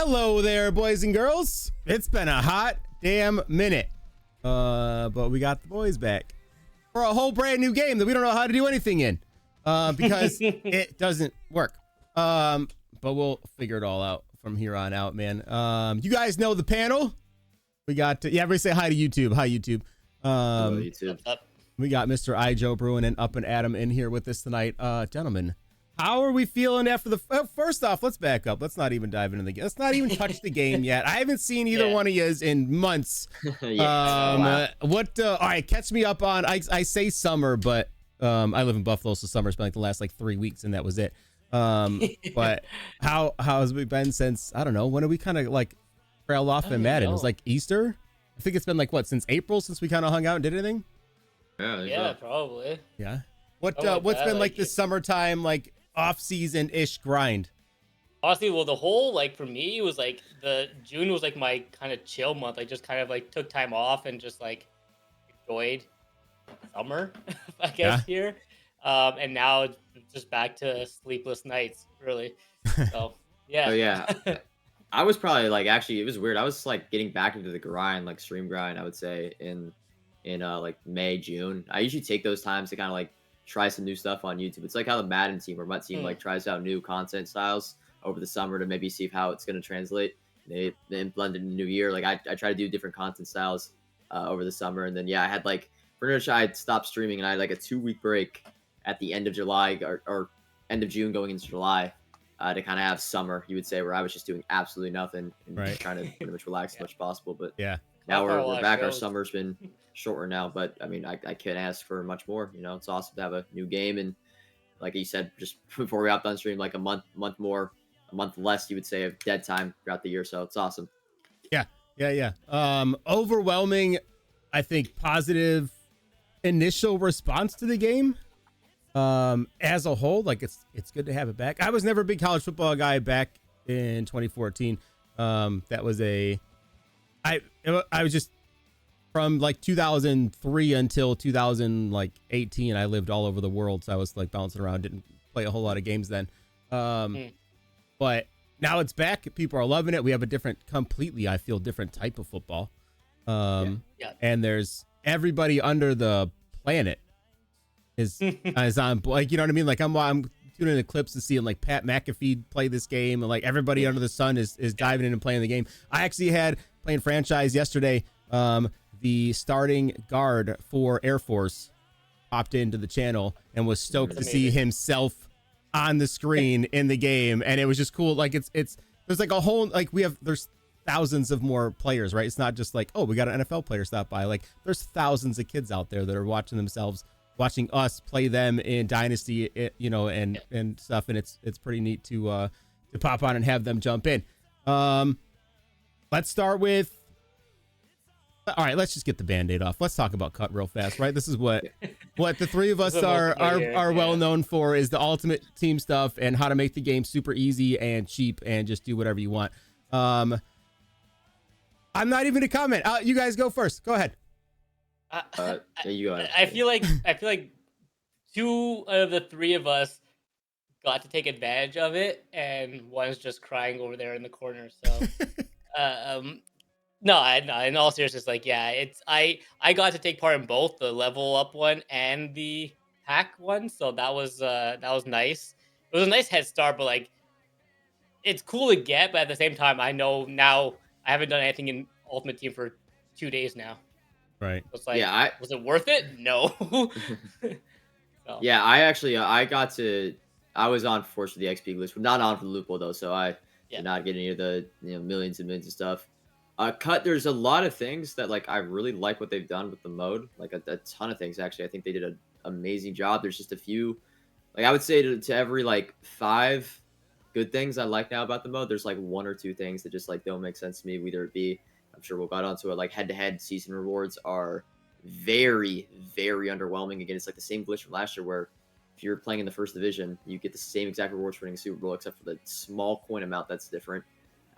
Hello there, boys and girls. It's been a hot damn minute. But we got the boys back for a whole brand new game that we don't know how to do anything in. Because it doesn't work. But we'll figure it all out from here on out, man. You guys know the panel. We got everybody say hi to YouTube. Hi, YouTube. Hello, YouTube. We got Mr. iJoeBruin and UPandADAM in here with us tonight. Gentlemen, how are we feeling after the first off, let's back up. Let's not even dive into the game. Let's not even touch the game yet. I haven't seen either one of yous in months. Wow. All right, catch me up on I say summer, but I live in Buffalo, so summer's been like the last 3 weeks and that was it. But how has it been since, I don't know, when did we kind of trail off in Madden? It was like Easter. I think it's been since April since we kind of hung out and did anything. Yeah, probably. Yeah. What's been the summertime off season ish grind? Honestly, well, the whole for me it was the June was my kind of chill month. I just kind of took time off and just enjoyed summer, I guess here. And now it's just back to sleepless nights, really. So yeah. Oh yeah. I was probably actually it was weird. I was getting back into the grind, stream grind, I would say in May, June. I usually take those times to kind of try some new stuff on YouTube. It's how the Madden team or Mutt team tries out new content styles over the summer to maybe see how it's going to translate. They blend in the new year. I try to do different content styles over the summer, and then I had pretty much I stopped streaming and I had a 2-week break at the end of July or end of June going into July to kind of have summer, you would say, where I was just doing absolutely nothing and trying to pretty much relax as much as possible. But now we're back. Our summer's been shorter now, but I mean, I can't ask for much more. It's awesome to have a new game, and like you said, just before we hopped on stream, a month less, you would say, of dead time throughout the year. So it's awesome. Yeah. Overwhelming, I think, positive initial response to the game. As a whole, it's good to have it back. I was never a big college football guy back in 2014. That was I was just from 2003 until 2018. I lived all over the world, so I was bouncing around. Didn't play a whole lot of games then. But now it's back. People are loving it. We have a completely different type of football. And there's everybody under the planet is on, you know what I mean? I'm tuning in the clips to see Pat McAfee play this game, and everybody under the sun is diving in and playing the game. I actually had playing franchise yesterday. The starting guard for Air Force popped into the channel and was stoked to see himself on the screen in the game, and it was just cool. There's a whole there's thousands of more players, right? It's not just we got an NFL player stop by. There's thousands of kids out there that are watching us play them in Dynasty, and stuff, and it's pretty neat to pop on and have them jump in. Let's start with. All right, let's just get the Band-Aid off. Let's talk about cut real fast, right? This is what the three of us are well known for, is the ultimate team stuff and how to make the game super easy and cheap and just do whatever you want. I'm not even gonna comment. You guys go first. Go ahead. You go ahead. I feel like two of the three of us got to take advantage of it, and one's just crying over there in the corner. So, no, in all seriousness, I got to take part in both the level up one and the hack one, so that was nice. It was a nice head start, but it's cool to get, but at the same time, I know now I haven't done anything in Ultimate Team for 2 days now. Right. So it's was it worth it? No. So. Yeah, I actually I was on Force for the XP list, but not on for the loophole though, so I did not get any of the millions and millions of stuff. Cut, there's a lot of things that I really like what they've done with the mode, a ton of things actually. I think they did an amazing job. There's just a few, I would say to every 5 good things I like now about the mode, there's 1 or 2 things that just don't make sense to me. Whether it be, I'm sure we'll get onto it, head-to-head season rewards are very, very underwhelming. Again, it's the same glitch from last year where if you're playing in the first division, you get the same exact rewards for winning a Super Bowl, except for the small coin amount that's different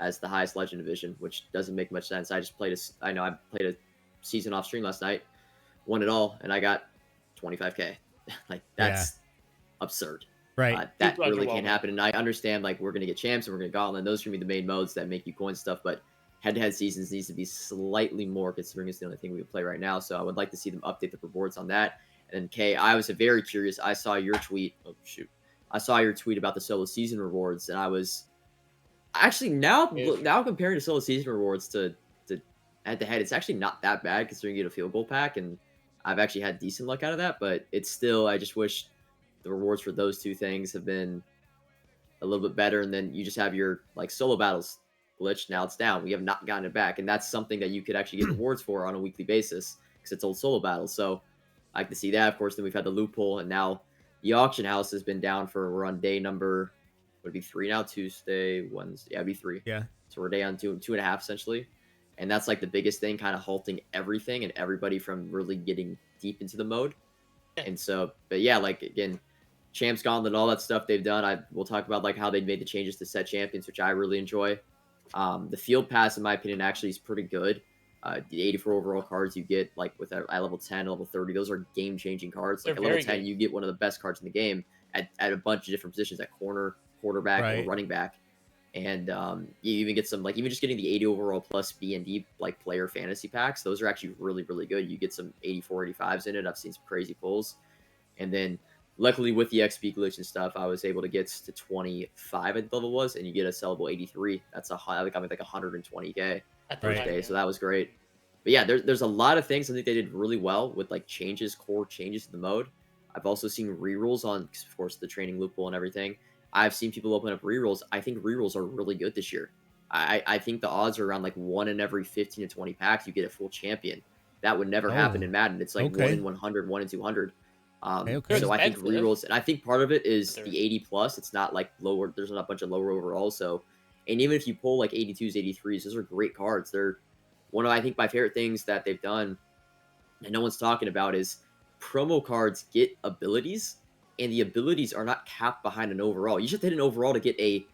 as the highest legend division, which doesn't make much sense. I played a season off stream last night, won it all, and I got 25K. That's absurd. Right. That Super really can't underwhelming. happen. And I understand like we're gonna get champs and we're gonna gauntlet. And those are gonna be the main modes that make you coin stuff. But head-to-head seasons needs to be slightly more, considering it's the only thing we can play right now. So I would like to see them update the rewards on that. And then Kay, I was very curious. I saw your tweet. Oh shoot, I saw your tweet about the solo season rewards, and I was actually now comparing the solo season rewards to head-to-head, it's actually not that bad considering you get a field goal pack, and I've actually had decent luck out of that. But it's still, I just wish the rewards for those two things have been a little bit better. And then you just have your like solo battles glitch. Now it's down. We have not gotten it back, and that's something that you could actually get rewards for on a weekly basis because it's old solo battles. So I like to see that. Of course, then we've had the loophole, and now the auction house has been down for, we're on day number, would it be 3 now? Tuesday, Wednesday, yeah, it'd be 3. Yeah. So we're day on 2.5 essentially. And that's like the biggest thing, kind of halting everything and everybody from really getting deep into the mode. And so, but yeah, like again, Champs Gauntlet and all that stuff they've done. We'll talk about like how they made the changes to set champions, which I really enjoy. The field pass, in my opinion, actually is pretty good. The 84 overall cards you get like with at level 10, level 30, those are game changing cards. Like They're at level very 10, good. you get one of the best cards in the game at a bunch of different positions, at corner, quarterback, Right. or running back. And you even get some, like, even just getting the 80 overall plus B and D like player fantasy packs. Those are actually really, really good. You get some 84, 85s in it. I've seen some crazy pulls. And then luckily with the XP glitch and stuff, I was able to get to 25 at the level was, and you get a sellable 83. That's a high, like, I mean, like 120k At the Right. time, day. yeah. So that was great. But yeah, there's a lot of things I think they did really well with like core changes to the mode. I've also seen rerolls on, of course, the training loophole and everything. I've seen people open up rerolls. I think rerolls are really good this year. I think the odds are around like 1 in every 15 to 20 packs you get a full champion. That would never happen Oh, in Madden. It's like 1 okay. in 100, 1 in 200. Okay. So I think Expensive. rerolls, and I think part of it is They're- the 80 plus. It's not like lower. There's not a bunch of lower overall. So, and even if you pull like 82s, 83s, those are great cards. They're one of, I think, my favorite things that they've done, and no one's talking about, is promo cards get abilities, and the abilities are not capped behind an overall. You just have to hit an overall to get a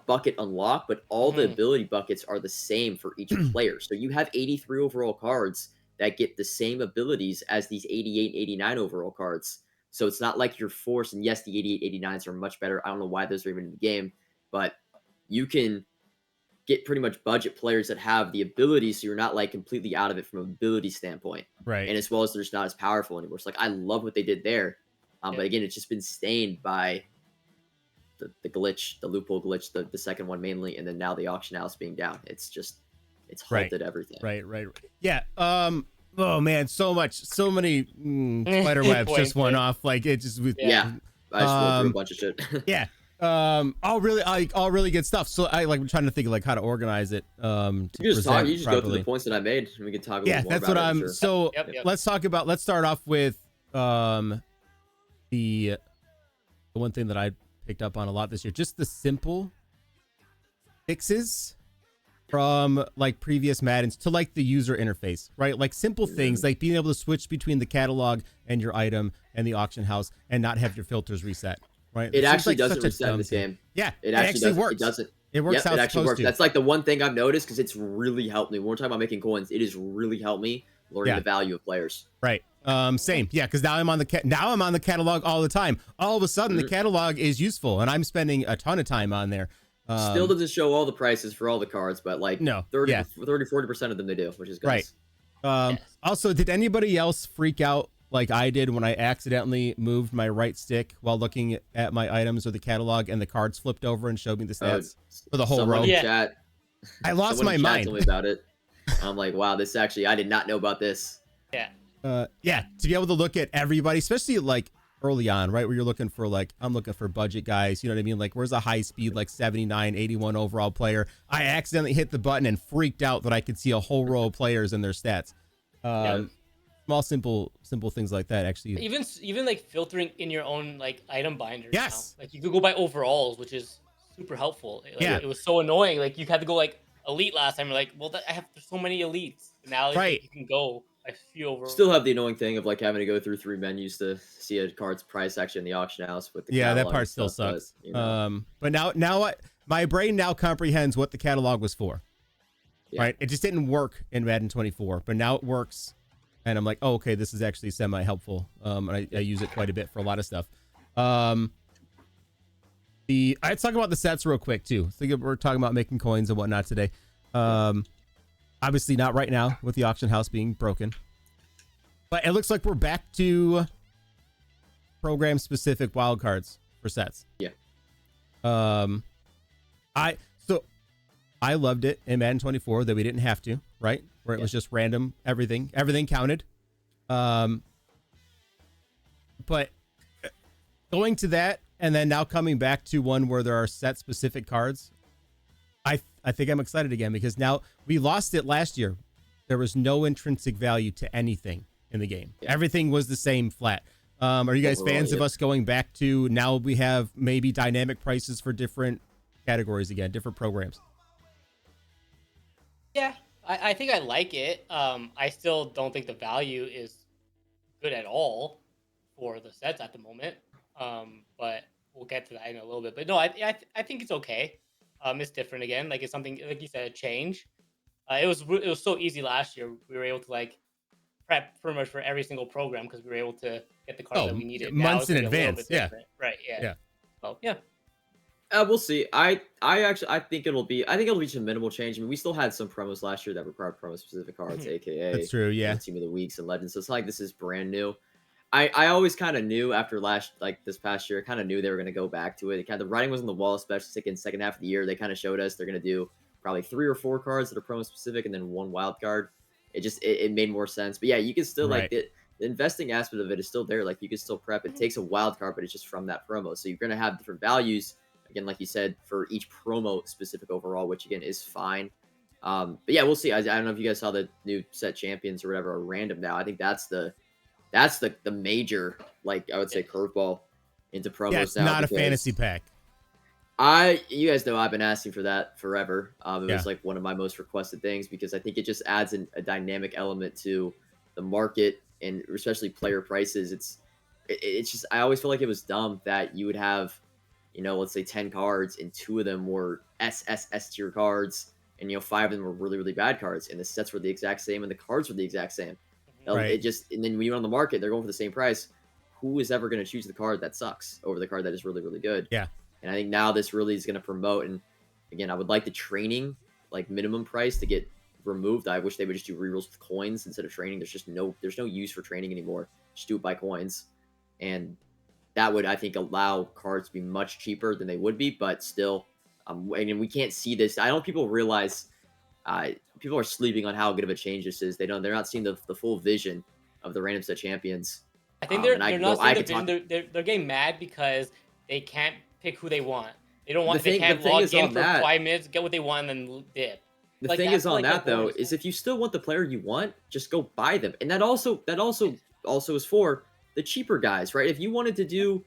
bucket unlocked, but all the Mhm. ability buckets are the same for each player. So you have 83 overall cards that get the same abilities as these 88, 89 overall cards. So it's not like you're forced, and yes, the 88, 89s are much better. I don't know why those are even in the game, but you can get pretty much budget players that have the ability, so you're not like completely out of it from an ability standpoint. Right. And as well as they're just not as powerful anymore. So like I love what they did there. Yeah. But again, it's just been stained by the glitch, the loophole glitch, the second one mainly, and then now the auction house being down. It's just, it's Right. halted everything. Right. Yeah. Oh man, so many spider webs just Points, went right? off. Like it just. Yeah. I just rolled through a Um, bunch of shit. Yeah. All really good stuff. So I like, we're trying to think of like how to organize it. To You just talk. present You just go through properly. the points that I made, and we can talk a Yeah, little more that's about what it. I'm. Sure. So Yep. let's start off with the one thing that I picked up on a lot this year, just the simple fixes from like previous Maddens to like the user interface, right? Like simple things like being able to switch between the catalog and your item and the auction house and not have your filters reset, right? It seems actually like doesn't such a reset in dumb this thing. game. Yeah, It actually doesn't. works. It doesn't. It works Yep, how it it's actually supposed works. to. That's like the one thing I've noticed, because it's really helped me. When we're talking about making coins, it has really helped me learning Yeah. the value of players. Right. Same. Yeah, because now I'm on the catalog all the time. All of a sudden, the catalog is useful, and I'm spending a ton of time on there. Still doesn't show all the prices for all the cards, but like No, 30, yeah. 40% of them they do, which is good. Right. Yes. Also, did anybody else freak out like I did when I accidentally moved my right stick while looking at my items or the catalog, and the cards flipped over and showed me the stats for the whole someone row? in Yeah. chat, I lost someone my in chat mind. told me about it. I'm like, wow, this actually, I did not know about this. Yeah. Yeah, to be able to look at everybody, especially like early on, right, where you're looking for like, I'm looking for budget guys, you know what I mean? Like, where's a high speed, like 79, 81 overall player? I accidentally hit the button and freaked out that I could see a whole row of players and their stats. Small, simple things like that actually. Even like filtering in your own like item binders. Yes. Now. Like you could go by overalls, which is super helpful. Like, Yeah. It was so annoying. Like you had to go like elite last time. You're like, well, there's so many elites. Now Right. you can go a few overalls. Still have the annoying thing of like having to go through 3 menus to see a card's price actually in the auction house with the Yeah, that catalog part and still stuff, sucks. But, you know, But now my brain now comprehends what the catalog was for. Yeah. Right? It just didn't work in Madden 24, but now it works. And I'm like, oh, okay, this is actually semi-helpful. And I use it quite a bit for a lot of stuff. Let's talk about the sets real quick too. So we're talking about making coins and whatnot today. Obviously not right now with the auction house being broken, but it looks like we're back to program specific wildcards for sets. Yeah. I loved it in Madden 24 that we didn't have to, right? Where it was just random, everything counted. But going to that and then now coming back to one where there are set specific cards, I think I'm excited again because now we lost it last year. There was no intrinsic value to anything in the game. Yeah. Everything was the same flat. Are you guys fans of us going back to now we have maybe dynamic prices for different categories again, different programs? Yeah, I think I like it. I still don't think the value is good at all for the sets at the moment. But we'll get to that in a little bit. But no, I think it's okay. It's different again. Like it's something like you said, a change. It was so easy last year. We were able to like prep pretty much for every single program because we were able to get the cards that we needed months in advance. Yeah, right. Yeah. So yeah. We'll see. I think it'll be just a minimal change. I mean, we still had some promos last year that were promo specific cards, aka that's true. Yeah, Team of the Weeks and Legends. So it's not like this is brand new. I always kind of knew after this past year, I kind of knew they were going to go back to it. The writing was on the wall, especially in second half of the year. They kind of showed us they're going to do probably 3 or 4 cards that are promo specific and then 1 wild card. It made more sense. But yeah, you can still like the investing aspect of it is still there. Like you can still prep. It takes a wild card, but it's just from that promo. So you're going to have different values. Again, like you said, for each promo specific overall, which again is fine. But yeah, we'll see. I don't know if you guys saw the new set champions or whatever are random now. I think that's the major, like I would say, curveball into promos. Yeah, it's now not a fantasy pack. You guys know I've been asking for that forever. It was like one of my most requested things because I think it just adds a dynamic element to the market and especially player prices. It's just I always feel like it was dumb that you would have, let's say 10 cards and 2 of them were SSS tier cards and 5 of them were really, really bad cards and the sets were the exact same and the cards were the exact same. Right. And then when you went on the market, they're going for the same price. Who is ever going to choose the card that sucks over the card that is really, really good? Yeah. And I think now this really is going to promote. And again, I would like the training, like minimum price to get removed. I wish they would just do rerolls with coins instead of training. There's no use for training anymore. Just do it by coins. And that would, I think, allow cards to be much cheaper than they would be. But still, and we can't see this. I don't people realize people are sleeping on how good of a change this is. They're not seeing the full vision of the random set champions. I think they're not seeing the vision. They're getting mad because they can't pick who they want. They don't want. They can't log in for 5 minutes, get what they want, and then dip. The thing is on that though is if you still want the player you want, just go buy them. And that also is for the cheaper guys, right? If you wanted to do,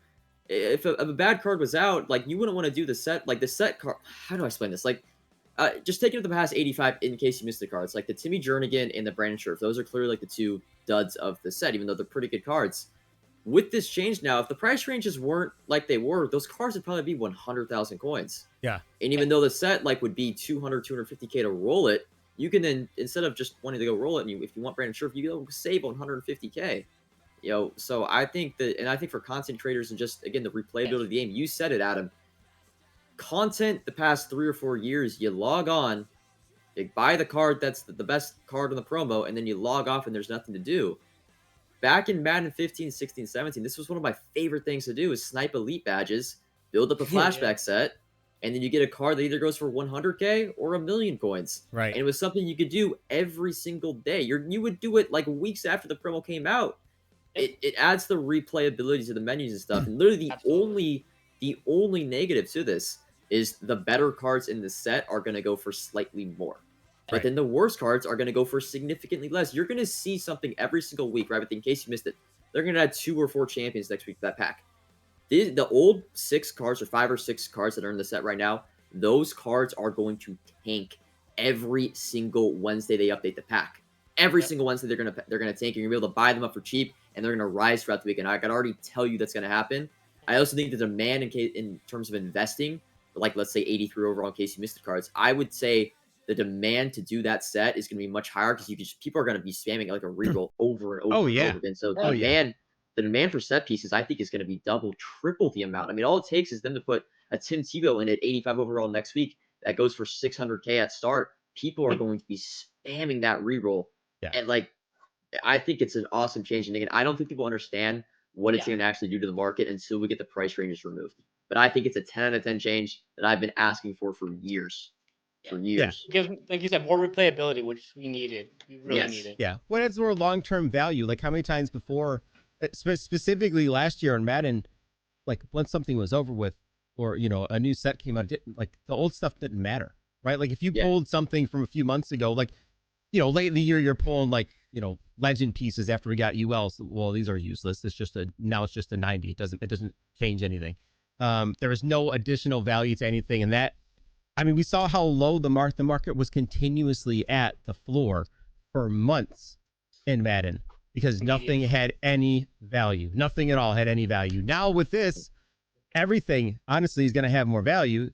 if a bad card was out, like you wouldn't want to do the set card. How do I explain this? Like. Just taking up the past 85 in case you missed the cards. Like the Timmy Jernigan and the Brandon Scherf. Those are clearly like the 2 duds of the set, even though they're pretty good cards. With this change now, if the price ranges weren't like they were, those cards would probably be 100,000 coins. Yeah. And even though the set would be 200, 250K to roll it, you can then, instead of just wanting to go roll it, and if you want Brandon Scherf, you go save 150K. So I think for content creators and just, again, the replayability of the game, you said it, Adam. Content the past 3 or 4 years, you log on, you buy the card that's the best card on the promo, and then you log off and there's nothing to do. Back in Madden 15, 16, 17, this was one of my favorite things to do is snipe elite badges, build up a flashback set, and then you get a card that either goes for 100K or 1,000,000 coins. Right. And it was something you could do every single day. You would do it like weeks after the promo came out. It adds the replayability to the menus and stuff. And literally the only negative to this is the better cards in the set are going to go for slightly more. But then the worst cards are going to go for significantly less. You're going to see something every single week, right? But in case you missed it, they're going to add 2 or 4 champions next week to that pack. The old 6 cards or 5 or 6 cards that are in the set right now, those cards are going to tank every single Wednesday they update the pack. Every single Wednesday they're gonna tank. You're gonna be able to buy them up for cheap, and they're gonna rise throughout the week. And I can already tell you that's gonna happen. I also think the demand in terms of investing, like let's say 83 overall in case you missed the cards, I would say the demand to do that set is going to be much higher because people are going to be spamming like a reroll over and over and over again. So the demand for set pieces, I think, is going to be double, triple the amount. I mean, all it takes is them to put a Tim Tebow in at 85 overall next week that goes for 600K at start, people are going to be spamming that reroll. Yeah. And like, I think it's an awesome change. And again, I don't think people understand what it's going to actually do to the market until we get the price ranges removed. But I think it's a 10 out of 10 change that I've been asking for years. For years. Gives, like you said, more replayability, which we needed. We really needed. Yeah. What adds more long-term value? Like, how many times before, specifically last year in Madden, like when something was over with, or a new set came out, didn't like the old stuff didn't matter, right? Like if you pulled something from a few months ago, like late in the year you're pulling like legend pieces after we got ULs. Well, these are useless. It's just now it's just a 90. It doesn't change anything. There is no additional value to anything, and that, I mean, we saw how low the market was continuously at the floor for months in Madden because nothing had any value. Nothing at all had any value. Now with this, everything honestly is going to have more value,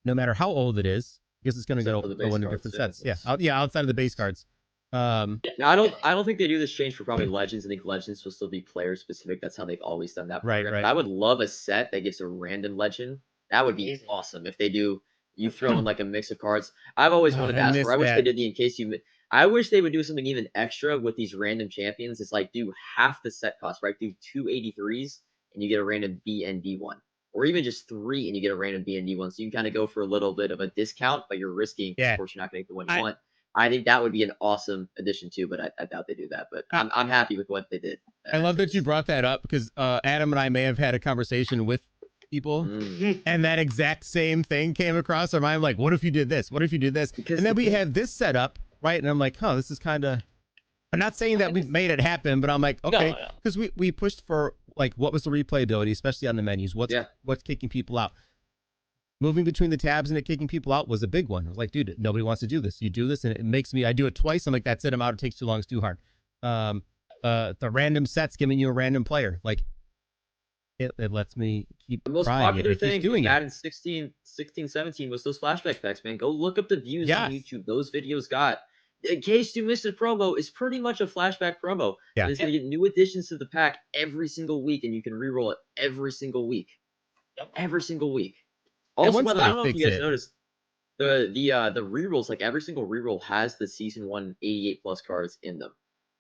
no matter how old it is, because it's going to go into different sets. Yeah, outside of the base cards. Now, I don't think they do this change for probably Legends. I think Legends will still be player specific. That's how they've always done that. Right. But I would love a set that gives a random Legend. That would be awesome if they do. You throw in like a mix of cards. I've always wanted to ask for. I wish they did the in case you. I wish they would do something even extra with these random champions. It's like do half the set cost, right? Do 2 83s and you get a random B and D1, or even just 3 and you get a random B and D1. So you can kind of go for a little bit of a discount, but you're risking. Yeah. Of course, you're not going to get the one you want. I think that would be an awesome addition too, but I doubt they do that. But I'm happy with what they did. I love that you brought that up because Adam and I may have had a conversation with people and that exact same thing came across our mind. Like, what if you did this? What if you did this? And then we had this set up, right? And I'm like, this is kind of, I'm not saying that we've made it happen, but I'm like, okay, because we pushed for like, what was the replayability, especially on the menus? What's kicking people out? Moving between the tabs and it kicking people out was a big one. I was like, dude, nobody wants to do this. You do this and it makes me, I do it twice. I'm like, that's it. I'm out. It takes too long. It's too hard. The random sets giving you a random player. Like it lets me keep the most trying popular it. thing doing in 16, 17 was those flashback packs, man. Go look up the views on YouTube. Those videos got. In case you missed a promo, is pretty much a flashback promo. Yeah. It's going to get new additions to the pack every single week, and you can reroll it every single week. Every single week. Also, I don't know if you guys noticed the rerolls, like every single reroll has the season 1 88 plus cards in them.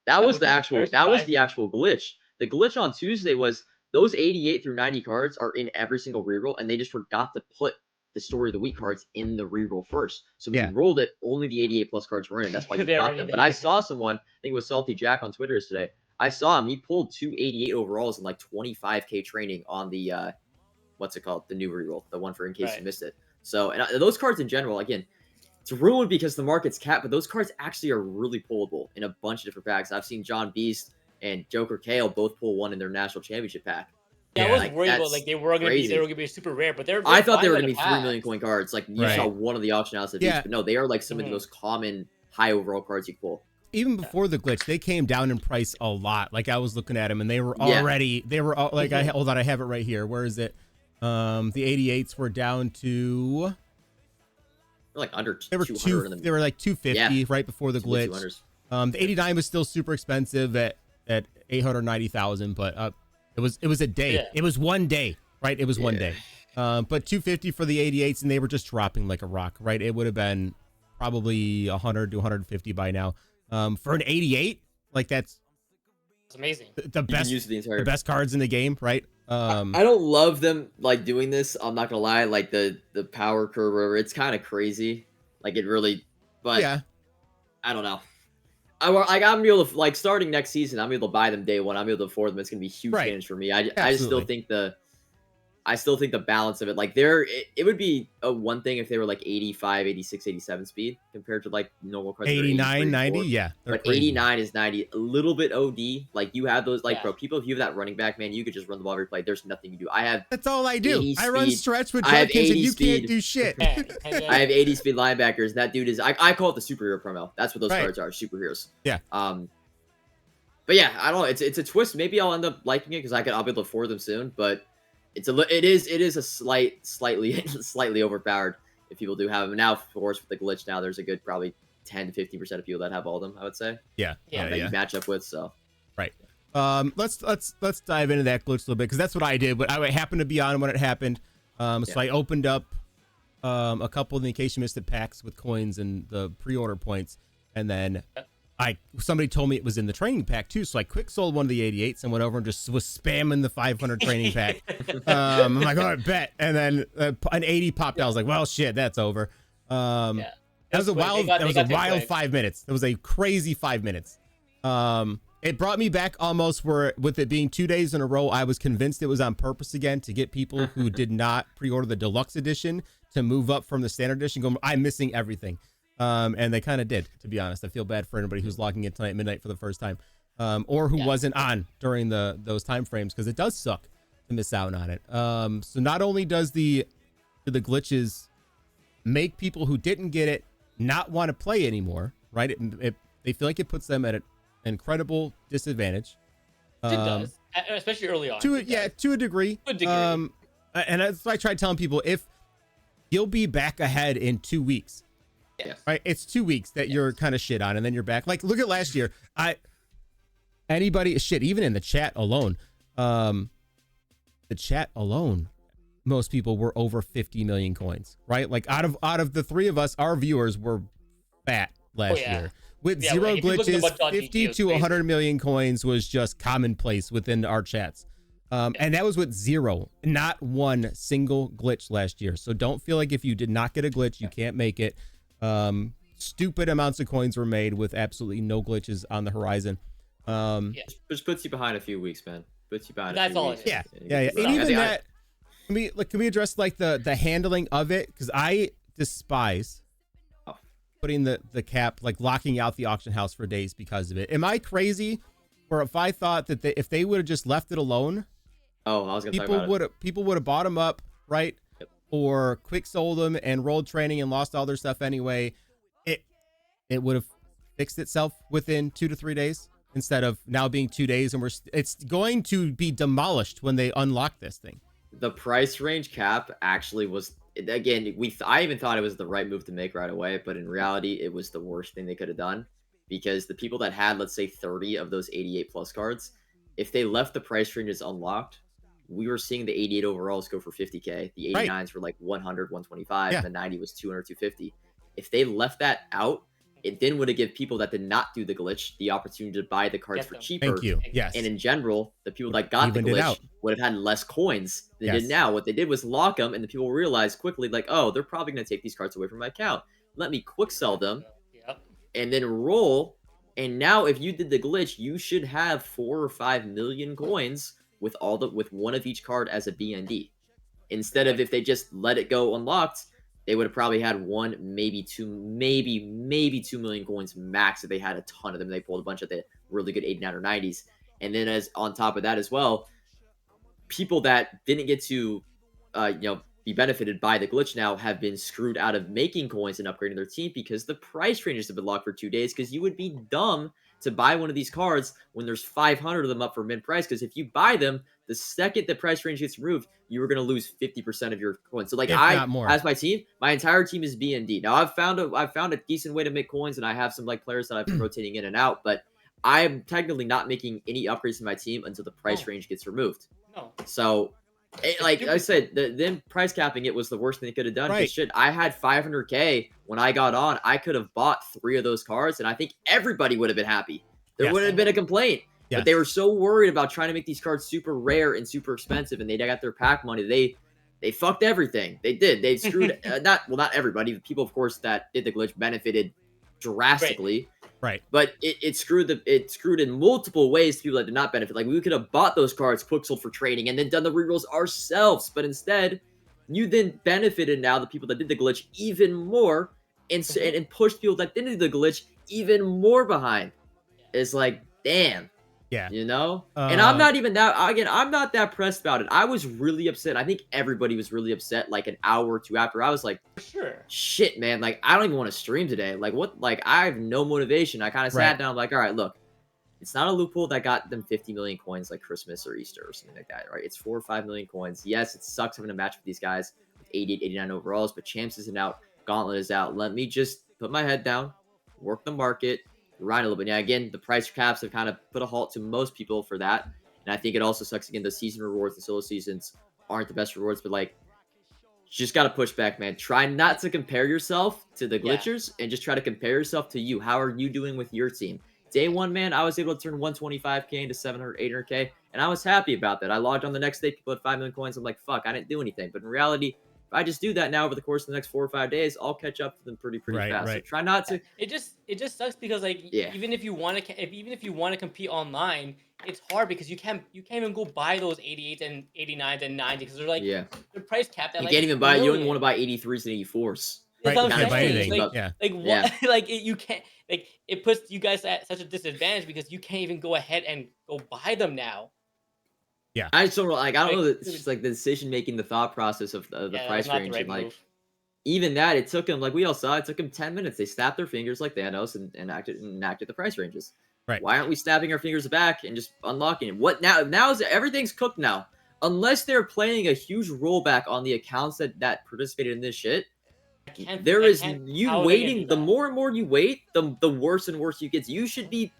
That was the actual glitch. The glitch on Tuesday was those 88 through 90 cards are in every single reroll, and they just forgot to put the story of the week cards in the reroll first. So when you rolled it, only the 88 plus cards were in. That's why you got them. But I saw someone, I think it was Salty Jack on Twitter today. I saw him. He pulled 2 88 overalls and like 25K training on the what's it called? The new reroll, the one for in case you missed it. So, and those cards in general, again, it's ruined because the market's capped, but those cards actually are really pullable in a bunch of different packs. I've seen John Beast and Joker Kale both pull one in their national championship pack. Yeah, I was worried about like they were gonna be super rare, but I thought they were gonna be 3 million coin cards. Like you saw one of the auction houses, but no, they are like some of the most common high overall cards you can pull. Even before the glitch, they came down in price a lot. Like I was looking at them, and they were already like hold on, I have it right here. Where is it? The 88s were down to like under they were 200. They were like 250 right before the glitch. The 89 was still super expensive at 890,000, but it was a day. Yeah. It was one day, right? It was one day. But 250 for the 88s, and they were just dropping like a rock, right? It would have been probably 100 to 150 by now. For an 88, like that's amazing. The best, the best cards in the game, right? I don't love them like doing this. I'm not gonna lie, like the power curve, it's kind of crazy. Like it really, but yeah, I don't know. I'm gonna be able to like starting next season. I'm able to buy them day one. I'm able to afford them. It's gonna be a huge change for me. I just still think the balance of it, like it would be a one thing if they were like 85, 86, 87 speed compared to like normal cards. 89, 90, yeah. But crazy. 89 is 90, a little bit OD. Like you have those, like bro, people, if you have that running back, man, you could just run the ball every play. There's nothing you do. That's all I do. I run stretch with Jenkins and you can't do shit. I have 80 speed linebackers. That dude is, I call it the superhero promo. That's what those cards are, superheroes. Yeah. But yeah, I don't know. It's a twist. Maybe I'll end up liking it because I'll be able to afford them soon. But it is a slightly overpowered if people do have them. Now, of course, with the glitch, now there's a good probably 10 to 15% of people that have all of them, I would say. Yeah. That you match up with. So right. Let's dive into that glitch a little bit because that's what I did. But I happened to be on when it happened. So I opened up a couple of the in case you missed it packs with coins and the pre-order points, and then somebody told me it was in the training pack too, so I quick sold one of the 88s and went over and just was spamming the 500 training pack. I'm like, all right, bet, and then an 80 popped out. I was like, well, shit, that's over. That was a wild 5 minutes. It was a crazy 5 minutes. It brought me back almost where, with it being 2 days in a row, I was convinced it was on purpose again to get people who did not pre-order the deluxe edition to move up from the standard edition. Go, I'm missing everything. And they kind of did, to be honest. I feel bad for anybody who's logging in tonight at midnight for the first time, or who wasn't on during those time frames, because it does suck to miss out on it. So not only does the glitches make people who didn't get it not want to play anymore, right? They feel like it puts them at an incredible disadvantage. It does, especially early on. To a degree. To a degree. And that's why I tried telling people, if you'll be back ahead in 2 weeks. Yes. Right, it's 2 weeks that you're kind of shit on, and then you're back. Like, look at last year. Even in the chat alone, most people were over 50 million coins. Right, like out of the three of us, our viewers were fat last year with zero glitches. 50 to 100 million coins was just commonplace within our chats. And that was with zero, not one single glitch last year. So don't feel like if you did not get a glitch, you can't make it. Stupid amounts of coins were made with absolutely no glitches on the horizon. Just puts you behind a few weeks, man. Puts you behind. That's a few all weeks. it is. Yeah. And even that, can we address like the handling of it? Because I despise putting the cap, like locking out the auction house for days because of it. Am I crazy? Or if I thought that if they would have just left it alone, I was gonna talk about it. People would have bought them up, right? Or quick sold them and rolled training and lost all their stuff anyway, it would have fixed itself within 2 to 3 days instead of now being 2 days, and it's going to be demolished when they unlock this thing. The price range cap actually was, again, I even thought it was the right move to make right away, but in reality, it was the worst thing they could have done, because the people that had, let's say, 30 of those 88 plus cards, if they left the price ranges unlocked, we were seeing the 88 overalls go for 50K. The 89s were like 100, 125. The 90 was 200, 250. If they left that out, it then would have given people that did not do the glitch the opportunity to buy the cards for cheaper. Thank you. Yes. And in general, the people that got the glitch would have had less coins than they did now. What they did was lock them, and the people realized quickly, like, oh, they're probably going to take these cards away from my account. Let me quick sell them and then roll. And now if you did the glitch, you should have 4 or 5 million coins with one of each card as a BND. Instead of, if they just let it go unlocked, they would have probably had 1, maybe 2 million coins max if they had a ton of them. They pulled a bunch of the really good 89 or 90s. And then as on top of that as well, people that didn't get to be benefited by the glitch now have been screwed out of making coins and upgrading their team, because the price ranges have been locked for 2 days, because you would be dumb to buy one of these cards when there's 500 of them up for mid price, because if you buy them, the second the price range gets removed, you are going to lose 50% of your coins. So like as my team, my entire team is BND. Now I've found a decent way to make coins, and I have some like players that I've been rotating in and out, but I'm technically not making any upgrades to my team until the price range gets removed. So like I said, then price capping it was the worst thing they could have done. Right. Shit, I had 500K when I got on. I could have bought 3 of those cards, and I think everybody would have been happy. There wouldn't have been a complaint. But they were so worried about trying to make these cards super rare and super expensive, and they got their pack money. They fucked everything. They did. They screwed not everybody. The people, of course, that did the glitch benefited drastically. Right. But it screwed in multiple ways to people that did not benefit. Like, we could have bought those cards quick sold for trading and then done the rerolls ourselves. But instead, you then benefited now the people that did the glitch even more, and pushed people that didn't do the glitch even more behind. It's like, damn. Yeah. You know? And I'm not even that, again, I'm not that pressed about it. I was really upset. I think everybody was really upset like an hour or two after. I was like, shit, man. Like, I don't even want to stream today. Like, what? Like, I have no motivation. I kind of sat down, like, all right, look, it's not a loophole that got them 50 million coins like Christmas or Easter or something like that, right? It's 4 or 5 million coins. Yes, it sucks having a match with these guys with 88, 89 overalls, but Champs isn't out. Gauntlet is out. Let me just put my head down, work the market, ride a little bit. Now, again, the price caps have kind of put a halt to most people for that. And I think it also sucks, again, the season rewards, the solo seasons aren't the best rewards, but like, just got to push back, man. Try not to compare yourself to the Yeah. glitchers and just try to compare yourself to you. How are you doing with your team? Day one, man, I was able to turn 125k into 700, 800k, and I was happy about that. I logged on the next day, people had 5 million coins. I'm like, fuck, I didn't do anything. But in reality, if I just do that now over the course of the next 4 or 5 days, I'll catch up to them pretty fast. So try not to. It just sucks because like Yeah. even if you want to compete online, it's hard because you can't even go buy those 88s and 89s and 90s because they're like Yeah. they're price capped at You like can't even buy. You don't even million. want to buy 83s and 84s. That's Right, what I'm you can't buy saying. anything. Like, Yeah. like what? Yeah. Like you can't. Like it puts you guys at such a disadvantage because you can't even go ahead and go buy them now. I just don't like. I don't Like, know. It's just like the decision making, the thought process of the Yeah, that price was not the range, right and like move. even that, it took them, like we all saw, it took them 10 minutes. They snapped their fingers like Thanos and enacted the price ranges. Right. Why aren't we snapping our fingers back and just unlocking it? What now? Now is everything's cooked now. Unless they're playing a huge rollback on the accounts that participated in this shit, there is you how are they gonna do waiting. The that? more and more you wait, the worse and worse you get. You should be.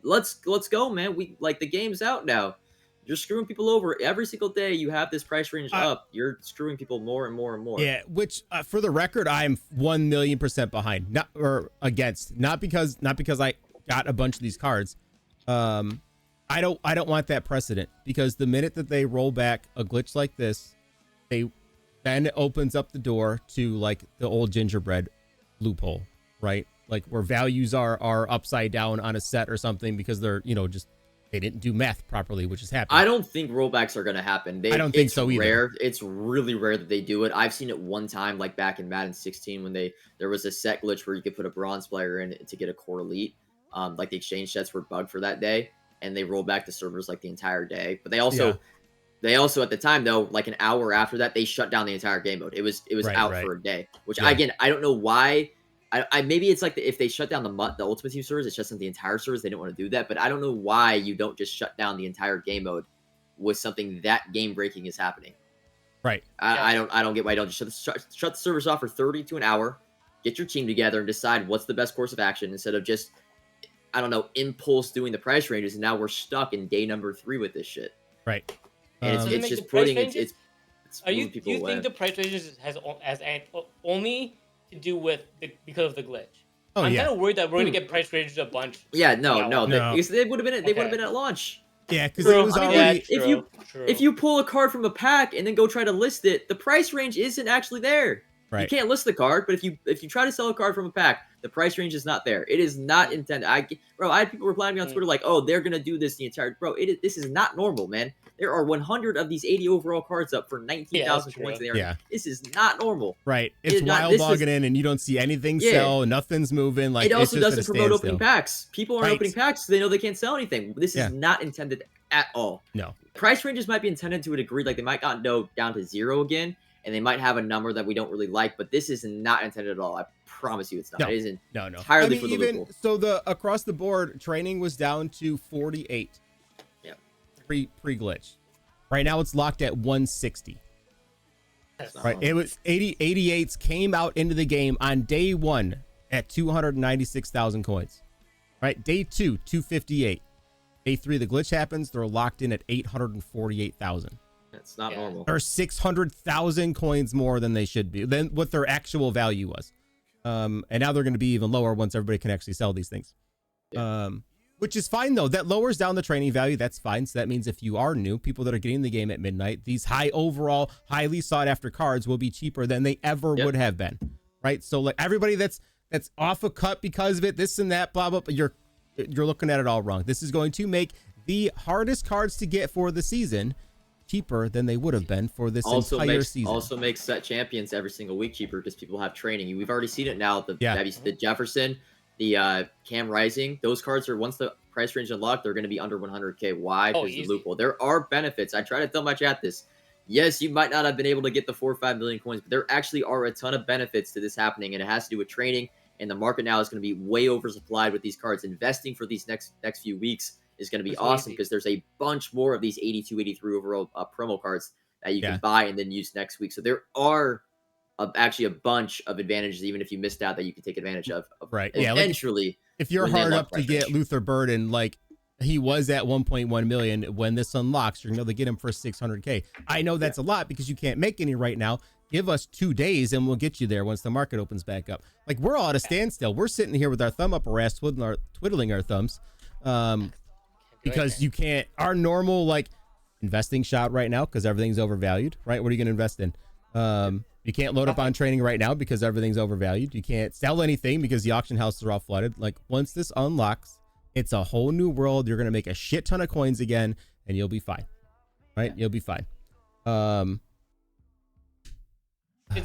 Let's go, man. We like the game's out now. You're screwing people over every single day. You have this price range up. You're screwing people more and more and more. Yeah, which for the record, I'm 1,000,000% behind, not or against, not because I got a bunch of these cards. I don't want that precedent because the minute that they roll back a glitch like this, then it opens up the door to like the old gingerbread loophole, right? Like where values are upside down on a set or something because they're just. They didn't do math properly, which is happening. I don't think rollbacks are going to happen. I don't think so either. Rare. It's really rare that they do it. I've seen it one time, like back in Madden 16, when there was a set glitch where you could put a bronze player in to get a core elite. Like the exchange sets were bugged for that day, and they rolled back the servers like the entire day. But they also at the time though, like an hour after that, they shut down the entire game mode. It was out for a day. Which again, I don't know why. I maybe it's like if they shut down the Ultimate Team servers, it shuts down the entire servers. They don't want to do that, but I don't know why you don't just shut down the entire game mode with something that game breaking is happening. Right. I don't get why you don't just shut the servers off for 30 to an hour, get your team together and decide what's the best course of action instead of just impulse doing the price ranges. And now we're stuck in day number 3 with this shit. Right. And it's just putting it's do you people away. think the price ranges has only to do with because of the glitch? Oh, I'm yeah. kind of worried that we're gonna get price ranges a bunch. Yeah, no. No. They would have been they would have been at launch. Yeah, because it was already. If you pull a card from a pack and then go try to list it, the price range isn't actually there. Right. You can't list the card, but if you try to sell a card from a pack, the price range is not there. It is not intended. I had people replying to me on Twitter like, "Oh, they're gonna do this the entire." This is not normal, man. There are 100 of these 80 overall cards up for 19,000 points in the area. This is not normal. Right. It's wild logging in and you don't see anything sell, nothing's moving. Like it also it's just doesn't promote opening packs. People aren't opening packs, so they know they can't sell anything. This is not intended at all. No. Price ranges might be intended to a degree, like they might not go down to 0 again, and they might have a number that we don't really like, but this is not intended at all. I promise you it's not. No. It isn't No. entirely for the loophole. So the across the board training was down to 48. Yeah. Pre-glitch. Right now it's locked at 160. Right. It was 88s came out into the game on day 1 at 296,000 coins. Right. Day 2, 258. Day 3, the glitch happens. They're locked in at 848,000. That's not normal. They're 600,000 coins more than they should be, than what their actual value was. And now they're going to be even lower once everybody can actually sell these things. Which is fine, though. That lowers down the training value. That's fine. So that means if you are new, people that are getting the game at midnight, these high overall, highly sought after cards will be cheaper than they ever would have been. Right. So like everybody that's off a cut because of it, this and that, blah, blah, blah, you're looking at it all wrong. This is going to make the hardest cards to get for the season cheaper than they would have been for this entire season. Also makes set champions every single week cheaper because people have training. We've already seen it now. The Jefferson, the Cam Rising, those cards are, once the price range unlocked, they're going to be under 100k. Why? Because the loophole. There are benefits. I try to tell my chat this. Yes, you might not have been able to get the 4 or 5 million coins, but there actually are a ton of benefits to this happening, and it has to do with training. And the market now is going to be way oversupplied with these cards. Investing for these next few weeks is going to be awesome because there's a bunch more of these 82, 83 overall promo cards that you can buy and then use next week. So there are actually a bunch of advantages, even if you missed out, that you can take advantage of. Right. Yeah. Eventually, like if you're hard up to get Luther Burden, like he was at 1.1 million, when this unlocks, you're going to be able to get him for 600k. I know that's a lot because you can't make any right now. give us 2 days and we'll get you there once the market opens back up. Like, we're all at a standstill. We're sitting here with our thumb up our ass, twiddling our thumbs, because you can't, our normal like investing shot right now, because everything's overvalued, right? What are you going to invest in? You can't load up on training right now because everything's overvalued. You can't sell anything because the auction houses are all flooded. Like, once this unlocks, it's a whole new world. You're going to make a shit ton of coins again and you'll be fine, right? You'll be fine.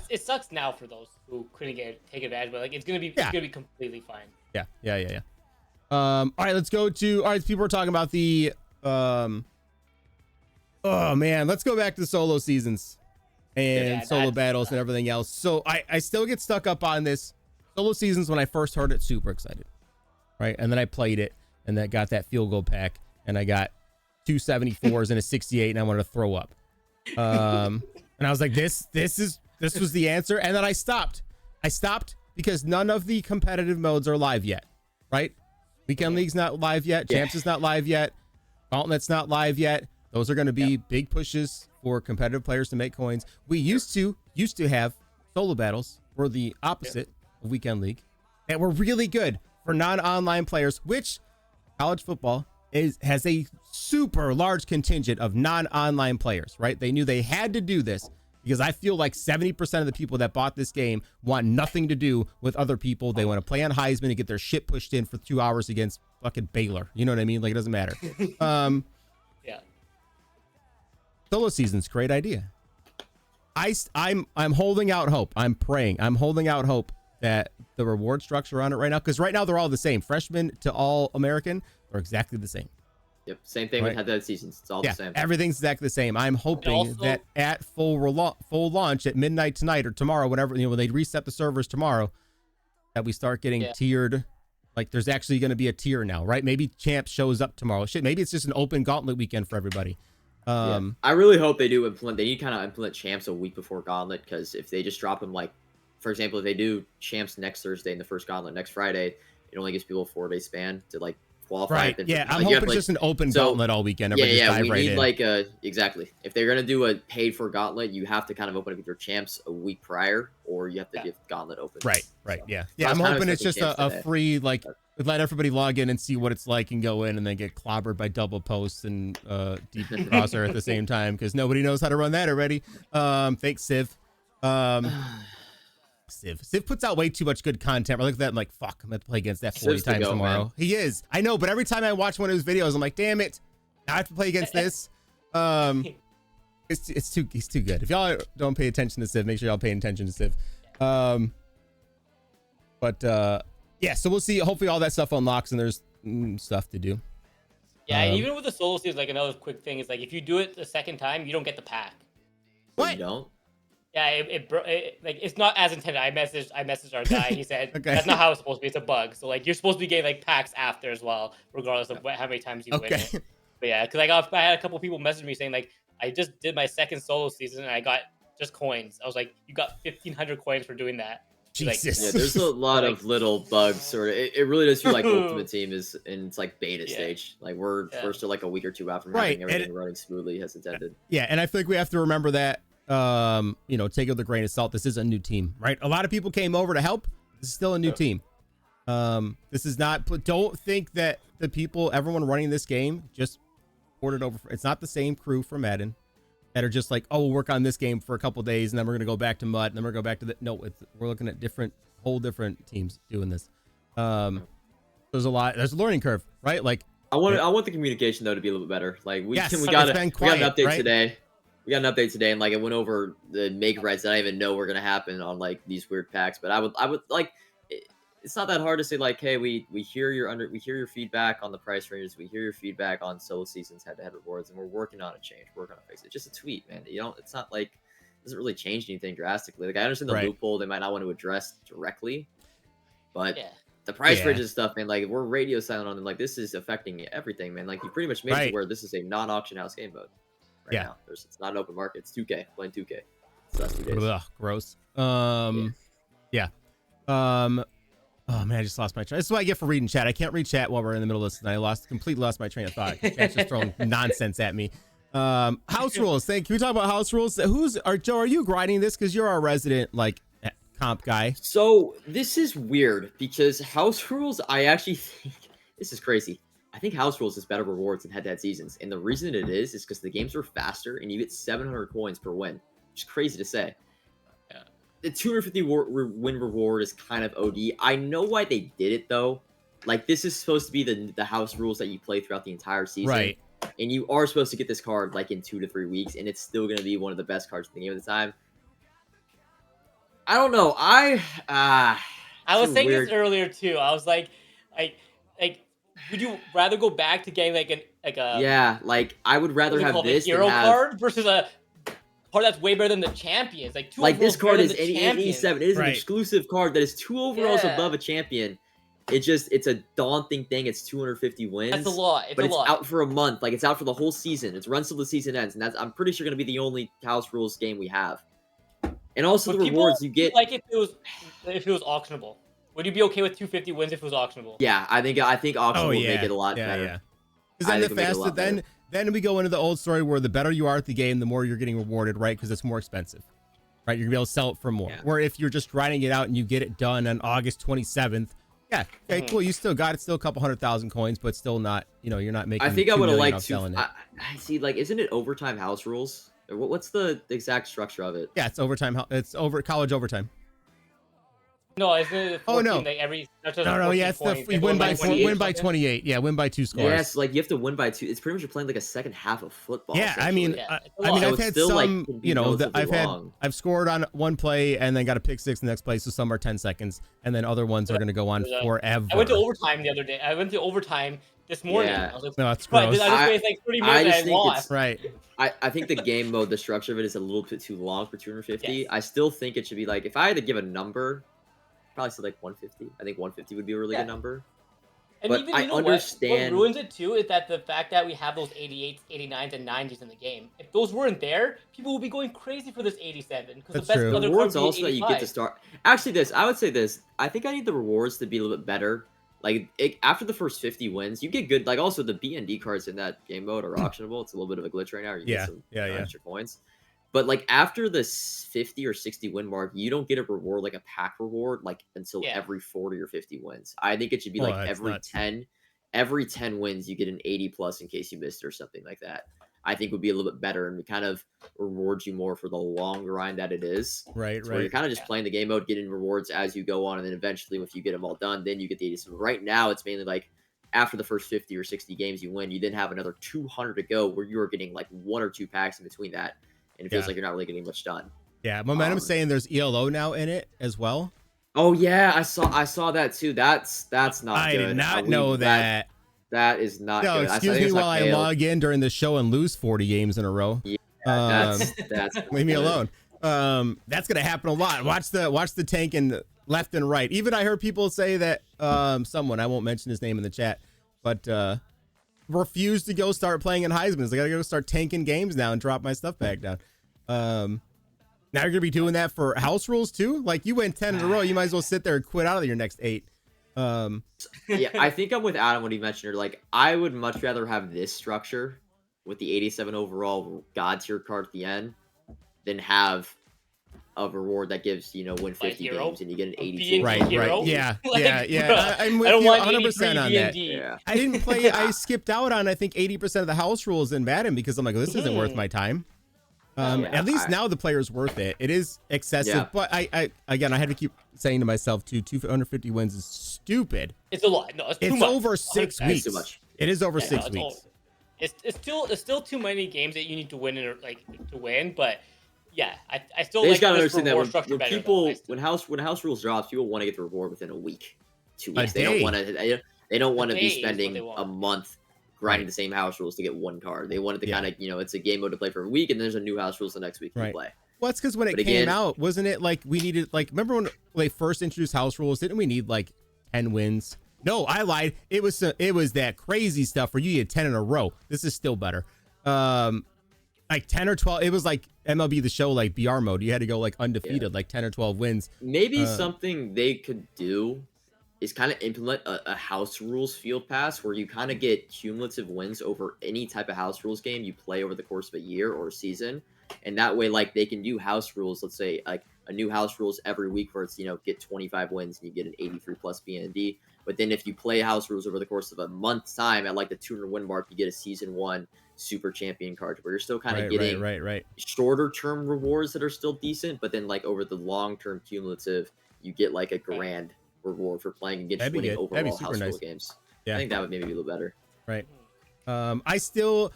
It sucks now for those who couldn't take advantage, but like it's gonna be completely fine. Yeah. All right, let's go to, all right, people are talking about the oh man, let's go back to solo seasons and solo battles and everything else. So I still get stuck up on this. Solo seasons, when I first heard it, super excited, right? And then I played it and that got that field goal pack and I got 274s and a 68 and I wanted to throw up. And I was like, this was the answer. And then I stopped because none of the competitive modes are live yet, right? Weekend League's not live yet. Champs is not live yet. Gauntlet's not live yet. Those are going to be big pushes for competitive players to make coins. We used to have solo battles were the opposite of Weekend League that were really good for non-online players, which college football has a super large contingent of non-online players, right? They knew they had to do this because I feel like 70% of the people that bought this game want nothing to do with other people. They want to play on Heisman and get their shit pushed in for 2 hours against fucking Baylor. You know what I mean? Like, it doesn't matter. Solo season's great idea. I'm holding out hope. I'm praying. I'm holding out hope that the reward structure on it right now, because right now they're all the same. Freshman to all American are exactly the same. Yep, same thing. We had that seasons. It's all the same. Everything's exactly the same. I'm hoping that at full launch at midnight tonight or tomorrow, whatever, when they reset the servers tomorrow, that we start getting tiered. Like, there's actually going to be a tier now, right? Maybe Champ shows up tomorrow. Shit, maybe it's just an open Gauntlet weekend for everybody. I really hope they do implement. They need to kind of implement Champs a week before Gauntlet, because if they just drop them, like, for example, if they do Champs next Thursday and the first Gauntlet next Friday, it only gives people a 4-day span to like qualify. Right. Yeah, I'm hoping it's just an open Gauntlet all weekend. We need like exactly. If they're gonna do a paid for Gauntlet, you have to kind of open up with your Champs a week prior, or you have to give Gauntlet open. Right. Yeah. I'm hoping it's just a free, like, let everybody log in and see what it's like and go in and then get clobbered by double posts and deep crosser at the same time, because nobody knows how to run that already. Thanks, Civ. Civ puts out way too much good content. I look at that and like, fuck, I'm gonna play against that 40 times tomorrow. Man. He is. I know, but every time I watch one of his videos, I'm like, damn it, now I have to play against this. He's too good. If y'all don't pay attention to Civ, make sure y'all pay attention to Civ. Yeah, so we'll see. Hopefully all that stuff unlocks and there's stuff to do. Yeah, and even with the solo series, like, another quick thing is, like, if you do it the second time, you don't get the pack. What? You don't? Yeah, like, it's not as intended. I messaged our guy. He said that's not how it's supposed to be. It's a bug. So, like, you're supposed to be getting like packs after as well, regardless of how many times you win it. But yeah, because I had a couple people message me saying, like, I just did my second solo season and I got just coins. I was like, you got 1,500 coins for doing that. Jesus. Like, yeah, there's a lot of little bugs. Or it really does feel like Ultimate Team is in its like beta stage. Like we're still like a week or two out from having everything running smoothly as intended. Yeah, and I feel like we have to remember that. Take it with a grain of salt. This is a new team, right? A lot of people came over to help. This is still a new team. This is not. Don't think that everyone running this game just ported over. It's not the same crew from Madden that are just like, oh, we'll work on this game for a couple days and then we're gonna go back to Mud and then we're gonna go back to the. No, we're looking at whole different teams doing this. There's a learning curve, right? Like I want the communication though to be a little bit better. Like we got an update today. We got an update today, and like it went over the make rights that I didn't even know were gonna happen on like these weird packs. But I would like, it's not that hard to say like, hey, we hear your feedback on the price ranges, we hear your feedback on solo seasons head-to-head rewards, and we're working on a change, working on a fix. It's just a tweet, man. It's not like it doesn't really change anything drastically. Like I understand the loophole they might not want to address directly, but the price ranges stuff, man. Like we're radio silent on them. Like this is affecting everything, man. Like you pretty much made it where this is a non-auction house game mode. Now. It's not an open market. It's 2K. Playing 2K. So that's 2 days. Ugh, gross. Oh man, I just lost my train. This is what I get for reading chat. I can't read chat while we're in the middle of this, and I completely lost my train of thought. Chat's just throwing nonsense at me. House rules. Can we talk about house rules? Joe, are you grinding this? Because you're our resident like comp guy. So this is weird because house rules, I actually think this is crazy. I think house rules is better rewards than head-to-head seasons, and the reason it is because the games are faster and you get 700 coins per win, which is crazy to say. Yeah. The 250 win reward is kind of OD. I know why they did it though. Like this is supposed to be the house rules that you play throughout the entire season, Right? And you are supposed to get this card like in 2 to 3 weeks, and it's still going to be one of the best cards in the game at the time. I don't know. I was saying this earlier too. I was like, would you rather go back to getting like a yeah, like I would rather have this hero than have, card versus a card that's way better than the champions. Like this card is 87. It is Right. an exclusive card that is 2 overalls Yeah. above a champion. It's a daunting thing. It's 250 wins. That's a lot. But it's out for a month. Like it's out for the whole season. It runs till the season ends, and I'm pretty sure going to be the only house rules game we have. And also Would the people rewards you get. like if it was auctionable. Would you be okay with 250 wins if it was auctionable? Yeah, I think auction will make it a lot better. Yeah. Because then the faster, then we go into the old story where the better you are at the game, the more you're getting rewarded, right? Because it's more expensive, right? You're gonna be able to sell it for more. Yeah. Where if you're just grinding it out and you get it done on August 27th, yeah, okay, cool. You still got it, still a couple 100,000 coins, but still not, you're not making. I think I would have liked to. selling it. I see, like, isn't it overtime house rules? Or what's the exact structure of it? Yeah, it's overtime. It's college overtime. No, isn't it? 14, Oh, no. Like every No, yeah, it's the win by 28. Yeah, win by 2 scores. Yes, like you have to win by 2. It's pretty much you're playing like a second half of football. Yeah, I mean, So I've had it's still, like, some, can be relatively long. I've scored on one play and then got a pick 6 in the next play, so some are 10 seconds, and then other ones are going to go on forever. I went to overtime the other day. I went to overtime this morning. Yeah. I was like, No, that's "Fuck, gross. I just wasted like 30 minutes I just and I think lost. Right. I think the game mode, the structure of it is a little bit too long for 250. Yes. I still think it should be like, if I had to give a number, probably say like 150. I think 150 would be a really good number. And But even, I you know understand- what ruins it too is that the fact that we have those 88s, 89s, and 90s in the game. If those weren't there, people would be going crazy for this 87 because the That's best true. The other rewards card would also be that you get to 85. start. Actually, I would say this. I think I need the rewards to be a little bit better. Like after the first 50 wins, you get good. Like also the BND cards in that game mode are auctionable. It's a little bit of a glitch right now. You get some extra coins. But like after the 50 or 60 win mark, you don't get a reward like a pack reward like until every 40 or 50 wins. I think it should be like every 10 wins you get an 80 plus in case you missed it or something like that. I think would be a little bit better and kind of rewards you more for the long grind that it is. Right. Where you're kind of just playing the game mode, getting rewards as you go on, and then eventually, if you get them all done, then you get the 87. Right now, it's mainly like after the first 50 or 60 games you win, you then have another 200 to go, where you are getting like 1 or 2 packs in between that, and it feels like you're not really getting much done. Yeah, Momentum's saying there's ELO now in it as well. Oh yeah, I saw that too. That's not I good. did not know that. That is not No, good. excuse me while I log in during the show and lose 40 games in a row. Yeah, that's leave me alone. That's gonna happen a lot. Watch the tanking left and right. Even I heard people say that someone, I won't mention his name in the chat, but refused to go start playing in Heisman's. I gotta go start tanking games now and drop my stuff back down. Now you're gonna be doing that for house rules too. Like you went 10 in a row, you might as well sit there and quit out of your next 8. Yeah, I think I'm with Adam when he mentioned it. Like, I would much rather have this structure with the 87 overall God tier card at the end than have a reward that gives, win 50 games and you get an 82. Right. Yeah. I'm with you 100% on that. Yeah. I didn't play. I skipped out on, I think, 80% of the house rules in Madden because I'm like, this isn't worth my time. At least now the player's worth it. It is excessive, but I had to keep saying to myself too, 250 wins is stupid. It's a lot. No, it's too much. Over 6 weeks. Too much. It is over 6 weeks. It's still too many games that you need to win to win, but yeah, I still they like just gotta this understand reward that structure when better. people when house rules drops, people want to get the reward within a week, 2 weeks. They don't want to. They don't want to be spending a month grinding the same house rules to get one card. They wanted to kind of, it's a game mode to play for a week, and there's a new house rules the next week to play. Well, it's because when it came out, wasn't it like we needed, like, remember when they first introduced house rules? Didn't we need like 10 wins? No, I lied. It was that crazy stuff where you get 10 in a row. This is still better. Like 10 or 12. It was like MLB The Show, like BR mode. You had to go like undefeated, like 10 or 12 wins. Maybe something they could do is kind of implement a house rules field pass where you kind of get cumulative wins over any type of house rules game you play over the course of a year or a season. And that way, like, they can do house rules, let's say, like, a new house rules every week where it's, get 25 wins and you get an 83 plus BND. But then if you play house rules over the course of a month's time at, like, the 200 win mark, you get a season 1 super champion card where you're still kind of getting shorter term rewards that are still decent. But then, like, over the long term cumulative, you get, like, a grand reward for playing against winning overall house rule games. I think that would maybe be a little better. Right. I still...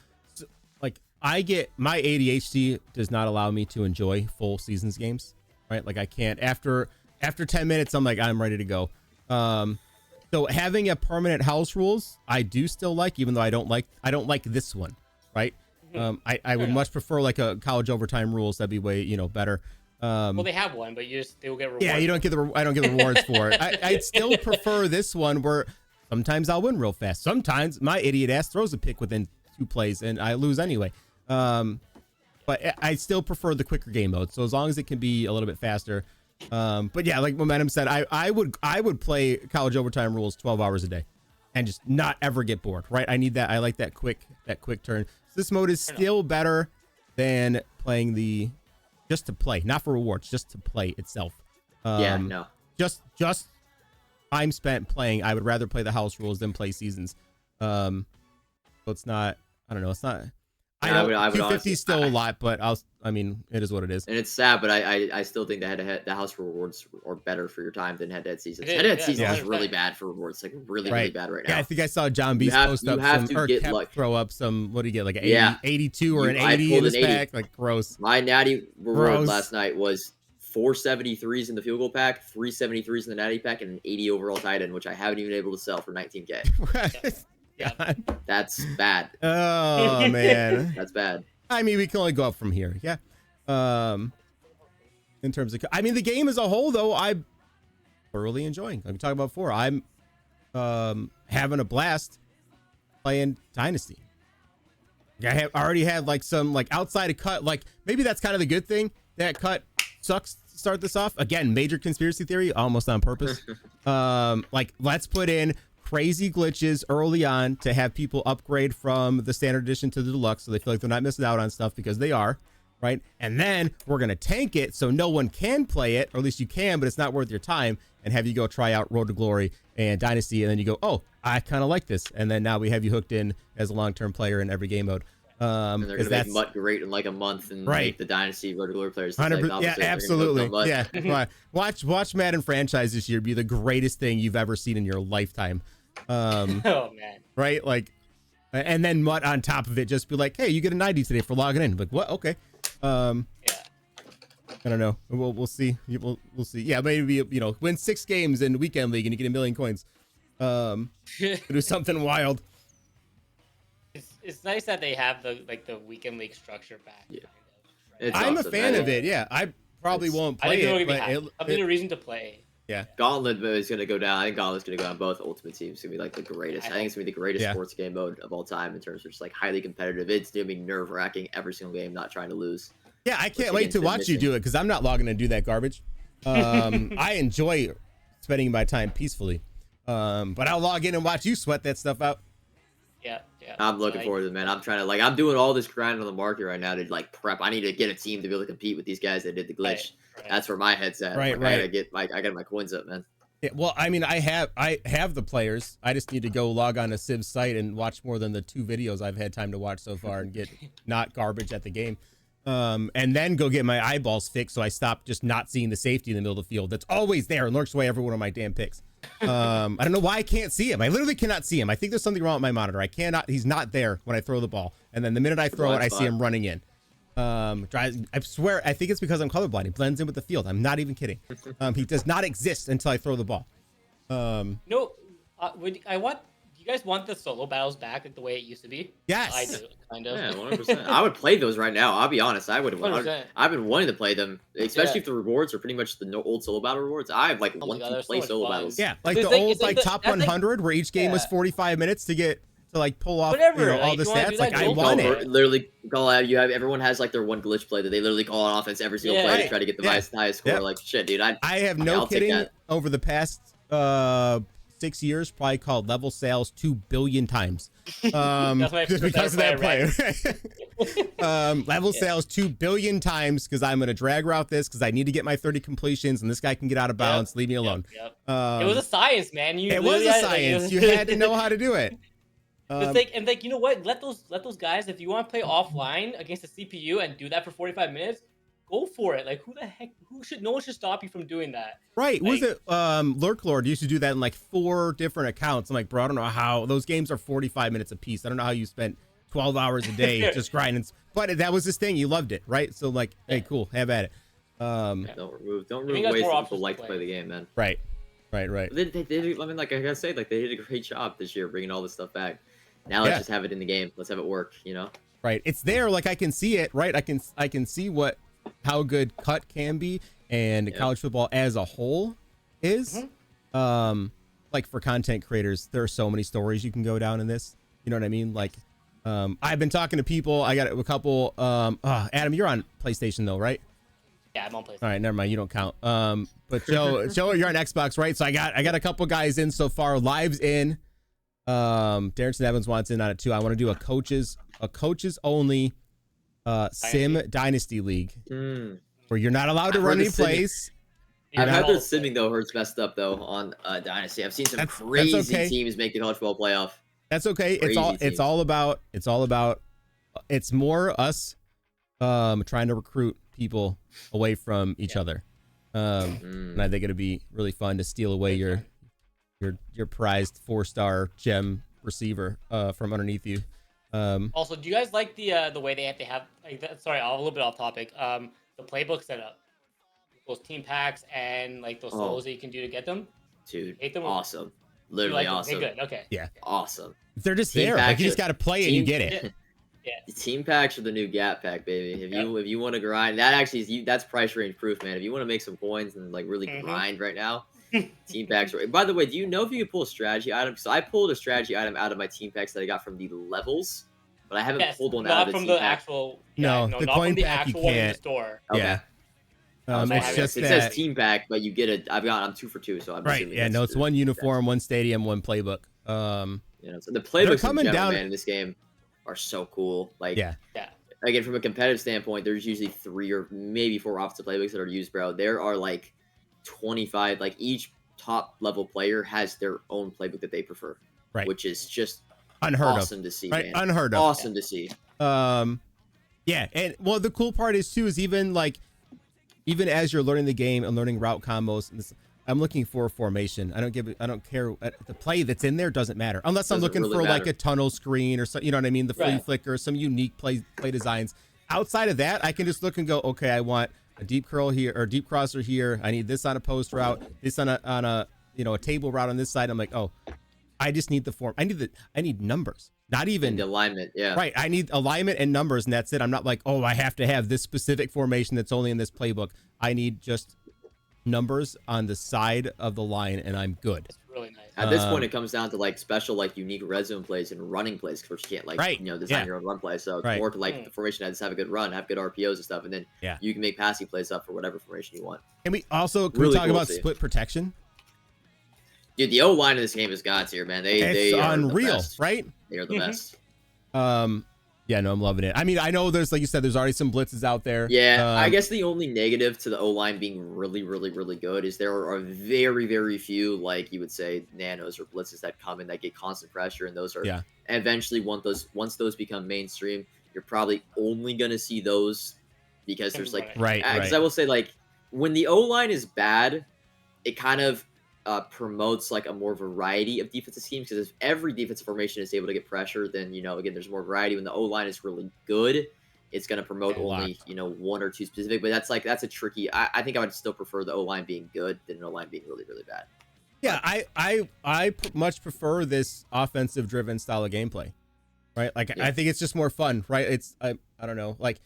I get my ADHD does not allow me to enjoy full seasons games, right? Like I can't after 10 minutes, I'm like, I'm ready to go. So having a permanent house rules, I do still like, even though I don't like this one, right? I would much prefer like a college overtime rules. That'd be way, better. Well, they have one, but they will get rewards. Yeah, you don't get I don't get the rewards for it. I'd still prefer this one where sometimes I'll win real fast. Sometimes my idiot ass throws a pick within 2 plays and I lose anyway. But I still prefer the quicker game mode. So as long as it can be a little bit faster. But yeah, like Momentum said, I would play college overtime rules 12 hours a day and just not ever get bored, right? I need that. I like that quick turn. So this mode is still better than playing just to play, not for rewards, just to play itself. Just time spent playing. I would rather play the house rules than play seasons. So it's not, I don't know. It's not, I know 250 is still a lot, but it is what it is. And it's sad, but I still think the house rewards are better for your time than head-to-head seasons. Head-to-head seasons is really bad for rewards, like really bad right now. Yeah, I think I saw John Beast post up throw up some. What do you get? Like an 82 or an 80 in his pack? Like gross. My natty reward last night was 473s in the field goal pack, 373s in the natty pack, and an 80 overall tight end, which I haven't even able to sell for 19K. Yeah. That's bad. Oh man. That's bad. I mean, we can only go up from here. Yeah. In terms of, the game as a whole, though, I'm thoroughly enjoying. Like we talked about before, I'm having a blast playing Dynasty. I have already had like some like outside of cut. Like maybe that's kind of the good thing. That cut sucks to start this off. Again, major conspiracy theory, almost on purpose. Like let's put in crazy glitches early on to have people upgrade from the standard edition to the deluxe so they feel like they're not missing out on stuff because they are, right? And then we're going to tank it so no one can play it, or at least you can, but it's not worth your time, and have you go try out Road to Glory and Dynasty, and then you go, oh, I kind of like this. And then now we have you hooked in as a long-term player in every game mode. And they're going to make MUT great in like a month and make the Dynasty Road to Glory players. Yeah, absolutely. Yeah. Watch Madden franchise this year be the greatest thing you've ever seen in your lifetime. Oh man, right? Like, and then MUT on top of it, just be like, hey, you get a 90 today for logging in. Like, what? Okay. I don't know. We'll see. We'll see. Yeah, maybe win 6 games in weekend league and you get 1 million coins. Do something wild. It's nice that they have the weekend league structure back. Yeah, right? I'm a fan of it. Yeah, I probably won't play it. But I need a reason to play. Yeah, Gauntlet is going to go down. I think Gauntlet's going to go on both Ultimate Teams. It's going to be like the greatest. I think it's going to be the greatest sports game mode of all time in terms of just like highly competitive. It's going to be nerve wracking every single game, not trying to lose. Yeah, I can't wait to watch you do it because I'm not logging to do that garbage. I enjoy spending my time peacefully, but I'll log in and watch you sweat that stuff out. Yeah. I'm looking forward to it, man. I'm trying to I'm doing all this grind on the market right now to like prep. I need to get a team to be able to compete with these guys that did the glitch. Right. That's where my head's at. I got my coins up, man. Yeah, well, I have the players. I just need to go log on to Civ's site and watch more than the 2 videos I've had time to watch so far and get not garbage at the game. And then go get my eyeballs fixed so I stop just not seeing the safety in the middle of the field. That's always there and lurks away every one of my damn picks. I don't know why I can't see him. I literally cannot see him. I think there's something wrong with my monitor. He's not there when I throw the ball. And then the minute I throw it, I see him running in. I swear, I think it's because I'm colorblind. He blends in with the field. I'm not even kidding. He does not exist until I throw the ball. No, do you guys want the solo battles back like the way it used to be? Yes. I do, kind of. Yeah, 100%. I would play those right now. I'll be honest. I would. 100%. I've been wanting to play them, especially if the rewards are pretty much the old solo battle rewards. I've wanted to play solo battles. Yeah, like the old top 100 where each game was 45 minutes to pull off all the stats. Like I want it. Literally call out. Everyone has their one glitch play that they literally call on offense every single play to try to get the highest score. Like shit, dude. I have no kidding over the past 6 years probably called level sales 2 billion times. That's my Just because of that player. Level Yeah. sales 2 billion times because I'm gonna drag route this because I need to get my 30 completions and this guy can get out of bounds. Leave me alone. Yep. It was a science, man. You It was literally a had, science. You had to know how to do it. It's like, and like, you know what? Let those guys, if you want to play offline against the CPU and do that for 45 minutes, go for it. Like, who the heck? No one should stop you from doing that. Right. Like, Was it Lurk Lord used to do that in like 4 different accounts. I'm like, bro, I don't know how those games are 45 minutes a piece. I don't know how you spent 12 hours a day just grinding. But that was his thing. You loved it, right? So like, hey, cool, have at it. Don't remove think that's ways more that options people to like to play. play the game, man. Right. They, I mean, like I gotta say, like they did a great job this year bringing all this stuff back. Now let's just have it in the game. Let's have it work, you know? Right. It's there. Like I can see it. Right. I can see how good cut can be and college football as a whole is. Like for content creators, there are so many stories you can go down in this. You know what I mean? Like, I've been talking to people. I got a couple. Adam, you're on PlayStation though, right? Yeah, I'm on PlayStation. All right, never mind. You don't count. But Joe, you're on Xbox, right? So I got a couple guys in so far. Live's in. Darrenson Evans wants in on it too. I want to do a coaches only sim dynasty league where you're not allowed to run any plays. I've heard the simming though hurts messed up though on Dynasty. I've seen some crazy teams make the college football playoff. That's okay. It's more us trying to recruit people away from each other. And I think it'd be really fun to steal away your prized 4-star gem receiver from underneath you. Also, do you guys like the way they have like sorry, a little bit off topic. The playbook setup, those team packs and like those solos that you can do to get them. Dude, hate them. awesome. Literally awesome. They're good. Okay. Yeah. Awesome. They're just there. Like you just got to play and you get it. Yeah. The team packs are the new gap pack, baby. If you want to grind, that actually is that's price range proof, man. If you want to make some coins and like really grind right now, team packs. By the way, do you know if you can pull a strategy item? Because I pulled a strategy item out of my team packs that I got from the levels, but I haven't pulled one out of the from team the pack. actual. No, no, the not coin from the pack you actual one in the can't. store. Okay. Yeah. It's just it that. says team pack, but you get I'm 2 for 2, so I'm Right. assuming Yeah. that's No, it's the one team uniform, one stadium, one playbook. You know, so the playbooks coming in general, down- man, in this game are so cool. Like, Yeah. again, from a competitive standpoint, there's usually 3 or maybe 4 offensive playbooks that are used, bro. There are like 25. Like each top level player has their own playbook that they prefer, Right. which is just Unheard awesome to see, Right. man. Unheard of. Awesome to see. Yeah, and well, the cool part is too is even as you're learning the game and learning route combos, and this, I'm looking for formation. I don't care. The play that's in there doesn't matter unless I'm Doesn't looking really for like matter. a tunnel screen or so, you know what I mean? The free Right. flicker, some unique play designs. Outside of that, I can just look and go, okay, I want a deep curl here or deep crosser here. I need this on a post route, this on a a table route on this side. I'm like, oh, I just need the form. I need numbers. Not even And alignment, yeah. Right. I need alignment and numbers, and that's it. I'm not like, oh, I have to have this specific formation that's only in this playbook. I need just numbers on the side of the line, and I'm good. It's really nice. At this point, it comes down to like special, like unique red zone plays and running plays, because you can't like design your own run play. So it's more to like the formation that just have a good run, have good RPOs and stuff, and then you can make passing plays up for whatever formation you want. And we also can Really we talk cool about to see. split protection. Dude, the O line in this game is God's here, man. They It's are unreal, the best. right? They are the best. Yeah, no, I'm loving it. I mean, I know there's, like you said, there's already some blitzes out there. Yeah, I guess the only negative to the O line being really, really, really good is there are very, very few, like you would say, nanos or blitzes that come in that get constant pressure, and those are eventually once those become mainstream, you're probably only gonna see those because there's like because I will say like when the O line is bad, it kind of promotes like a more variety of defensive schemes, because if every defensive formation is able to get pressure, then again there's more variety. When the O line is really good, it's going to promote only 1 or 2 specific, but that's a tricky. I think I would still prefer the O line being good than an O line being really, really bad. Yeah, I much prefer this offensive driven style of gameplay, right? Like I think it's just more fun, right? It's I don't know, like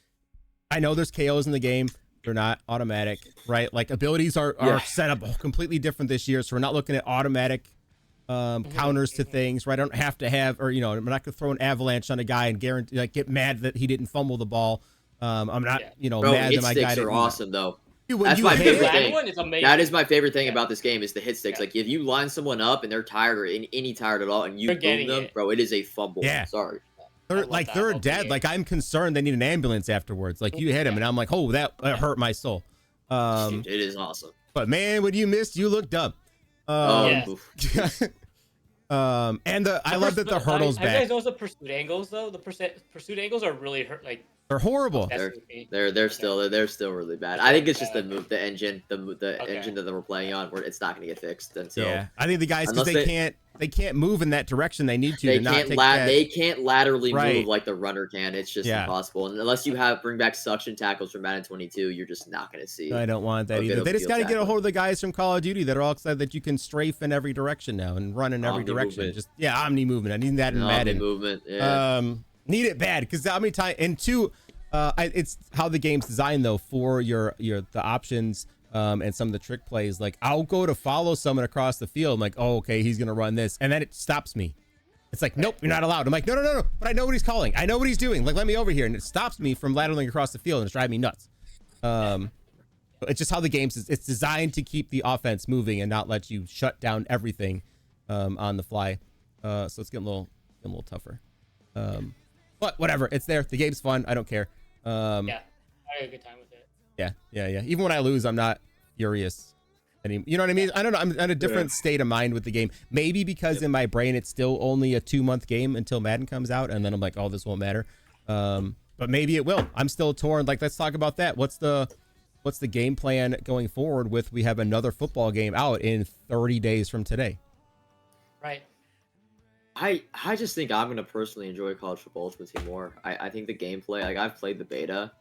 I know there's KOs in the game. They're not automatic, right? Like abilities are set up completely different this year. So we're not looking at automatic counters to things, right? I don't have to have, or, I'm not going to throw an avalanche on a guy and guarantee, like, get mad that he didn't fumble the ball. I'm not, Bro, mad hit that my sticks guy are didn't. awesome though. Dude, when That's you my hit favorite it, thing. one is amazing. That is my favorite thing Yeah. about this game is the hit sticks. Yeah. Like if you line someone up and they're tired or any tired at all, and you They're boom getting them, it. bro, it is a fumble. Yeah. Sorry. they're love like that they're about the dead. game. Like I'm concerned they need an ambulance afterwards. Like you hit him, and I'm like, oh, that hurt my soul. Dude, it is awesome. But man, when you missed, you look dumb. Yes. Oof. And I love that the hurdles Have you guys back. noticed the pursuit angles though? The pursuit angles are really hurt. Like They're horrible. that's They're still really bad. I think it's just the move, the engine, the Okay. engine that we're playing on, where it's not gonna get fixed until Yeah, I think the guys because Unless they can't move in that direction they need to. they to not can't take that. they can't laterally Right. move like the runner can. It's just Yeah. impossible. And unless you bring back suction tackles from Madden 22, you're just not gonna see. I don't want that a either. good They just field got to get a tackle. hold of the guys from Call of Duty that are all excited that you can strafe in every direction now and run in every Omni direction. movement. Just omni movement. I need that in No, Madden. movement. Yeah. Need it bad because how many times and two, it's how the game's designed though for your the options and some of the trick plays. Like I'll go to follow someone across the field. I'm like, oh okay, he's gonna run this, and then it stops me. It's like, nope, you're not allowed. I'm like, no, but I know what he's calling. I know what he's doing. Like, let me over here, and it stops me from lateraling across the field, and it's driving me nuts. It's just how the game's it's designed to keep the offense moving and not let you shut down everything on the fly. So it's getting a little tougher. But whatever, it's there. The game's fun. I don't care. Yeah, I had a good time with it. Yeah. Even when I lose, I'm not furious. You know what I mean? I don't know. I'm in a different state of mind with the game. Maybe because in my brain it's still only a 2-month game until Madden comes out, and then I'm like, oh, this won't matter. But maybe it will. I'm still torn. Like, let's talk about that. What's the game plan going forward with we have another football game out in 30 days from today? Right. I just think I'm gonna personally enjoy college football Ultimate Team more. I think the gameplay, like I've played the beta.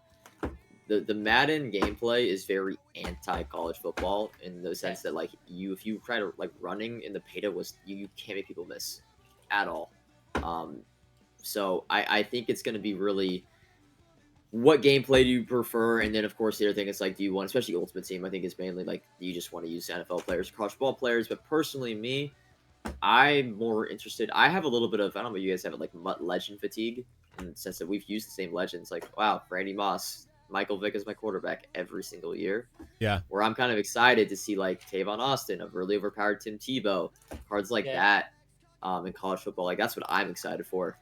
The Madden gameplay is very anti college football in the sense that like if you try to like running in the beta was you can't make people miss at all. So I think it's gonna be really what gameplay do you prefer, and then of course the other thing is like do you want, especially Ultimate Team, I think it's mainly like you just want to use NFL players, college football players, but personally me, I'm more interested. I have a little bit of, I don't know if you guys have it, like Mutt legend fatigue in the sense that we've used the same legends. Like, wow, Randy Moss, Michael Vick is my quarterback every single year. Yeah. Where I'm kind of excited to see like Tavon Austin, a really overpowered Tim Tebow, cards like that in college football. Like that's what I'm excited for.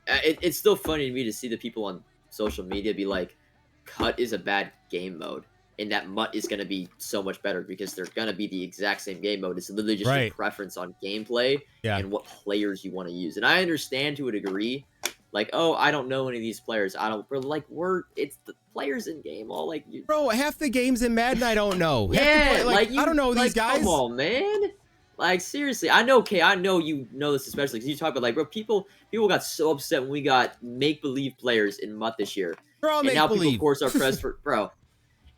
It's still funny to me to see the people on social media be like, Cut is a bad game mode. And that Mutt is going to be so much better because they're going to be the exact same game mode. It's literally just your preference on gameplay and what players you want to use. And I understand to a degree, like, oh, I don't know any of these players. It's the players in game. All like, bro, half the games in Madden I don't know. Yeah, I don't know these guys. Come on, man. Like seriously, I know you know this especially because you talk about like, bro, people got so upset when we got make believe players in Mutt this year. They're all and make now believe. people, of course, are pressed for bro.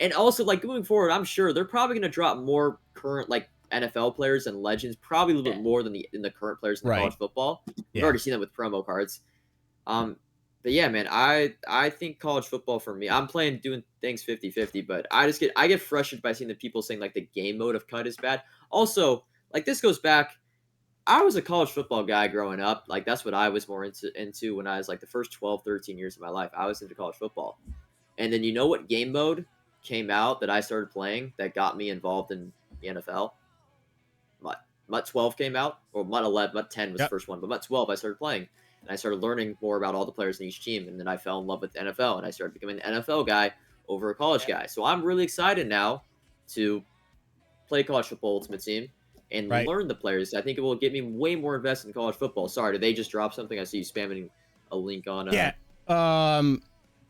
And also, like, going forward, I'm sure they're probably going to drop more current, like, NFL players and legends, probably a little bit more than the current players in college football. We've already seen that with promo cards. But, yeah, man, I think college football for me, I'm doing things 50-50, but I get frustrated by seeing the people saying, like, the game mode of Cut is bad. Also, like, this goes back, I was a college football guy growing up. Like, that's what I was more into when I was, like, the first 12, 13 years of my life. I was into college football. And then you know what game mode came out that I started playing that got me involved in the NFL? Mutt 12 came out, or Mutt 11, Mutt 10 was the first one, but Mutt 12 I started playing, and I started learning more about all the players in each team, and then I fell in love with the NFL, and I started becoming an NFL guy over a college guy. So I'm really excited now to play college football Ultimate Team and learn the players. I think it will get me way more invested in college football. Sorry, did they just drop something? I see you spamming a link on.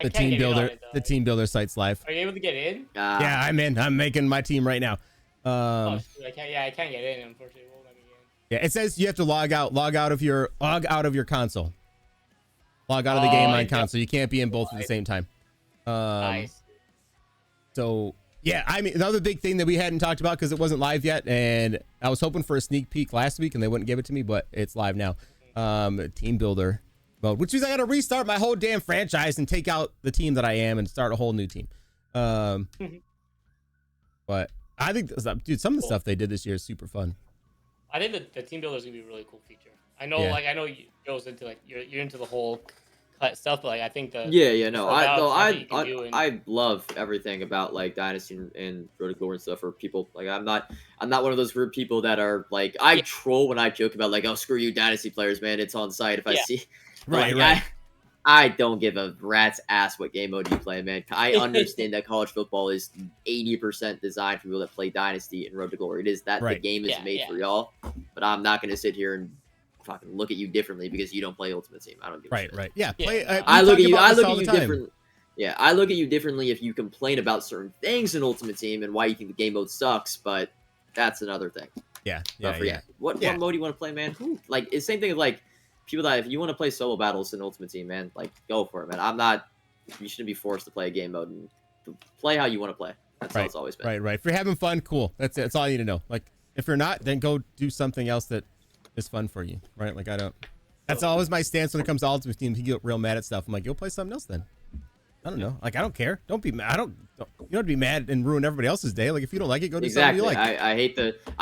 The team builder, the team builder site's live. Are you able to get in? Yeah, I'm in. I'm making my team right now. I can't get in. Unfortunately, it won't let me in. Yeah, it says you have to log out of your console. Log out of the game on console. You can't be in both at the same time. Nice. So yeah, I mean, another big thing that we hadn't talked about because it wasn't live yet, and I was hoping for a sneak peek last week, and they wouldn't give it to me, but it's live now. Team builder mode, which means I got to restart my whole damn franchise and take out the team that I am and start a whole new team. But I think, dude, some of the stuff they did this year is super fun. I think the team builder is gonna be a really cool feature. I know, I know Joe's into like you're into the whole cut stuff, but like I think the Yeah, no, full battle stuff that you can I do and I love everything about like Dynasty and Road to Glory and stuff for people. Like I'm not one of those weird people that are like I Yeah. troll when I joke about like, oh screw you Dynasty players, man, it's on site if I Yeah. see. But, Right, like, right. I don't give a rat's ass what game mode you play, man. I understand that college football is 80% designed for people that play Dynasty and Road to Glory. It is that the Right. game is Yeah, made yeah. for y'all. But I'm not gonna sit here and fucking look at you differently because you don't play Ultimate Team. I don't give a Right, shit. right. Yeah. Yeah, Play. no. We I look talk at you. about I this look all at the you time. different. Yeah, I look at you differently if you complain about certain things in Ultimate Team and why you think the game mode sucks. But that's another thing. Yeah, But yeah, yeah. What Yeah. mode do you want to play, man? Like it's the same thing as like people that if you want to play solo battles in Ultimate Team, man, like go for it, man. I'm not. You shouldn't be forced to play a game mode and play how you want to play. That's how Right, it's always been. right, right. If you're having fun, cool. That's it. That's all you need to know. Like, if you're not, then go do something else that is fun for you, right? Like, I don't. That's always my stance when it comes to Ultimate Team. If you get real mad at stuff, I'm like, go play something else then. I don't know. Like, I don't care. Don't be mad. You don't have to be mad and ruin everybody else's day. Like, if you don't like it, go do Exactly. something you like. I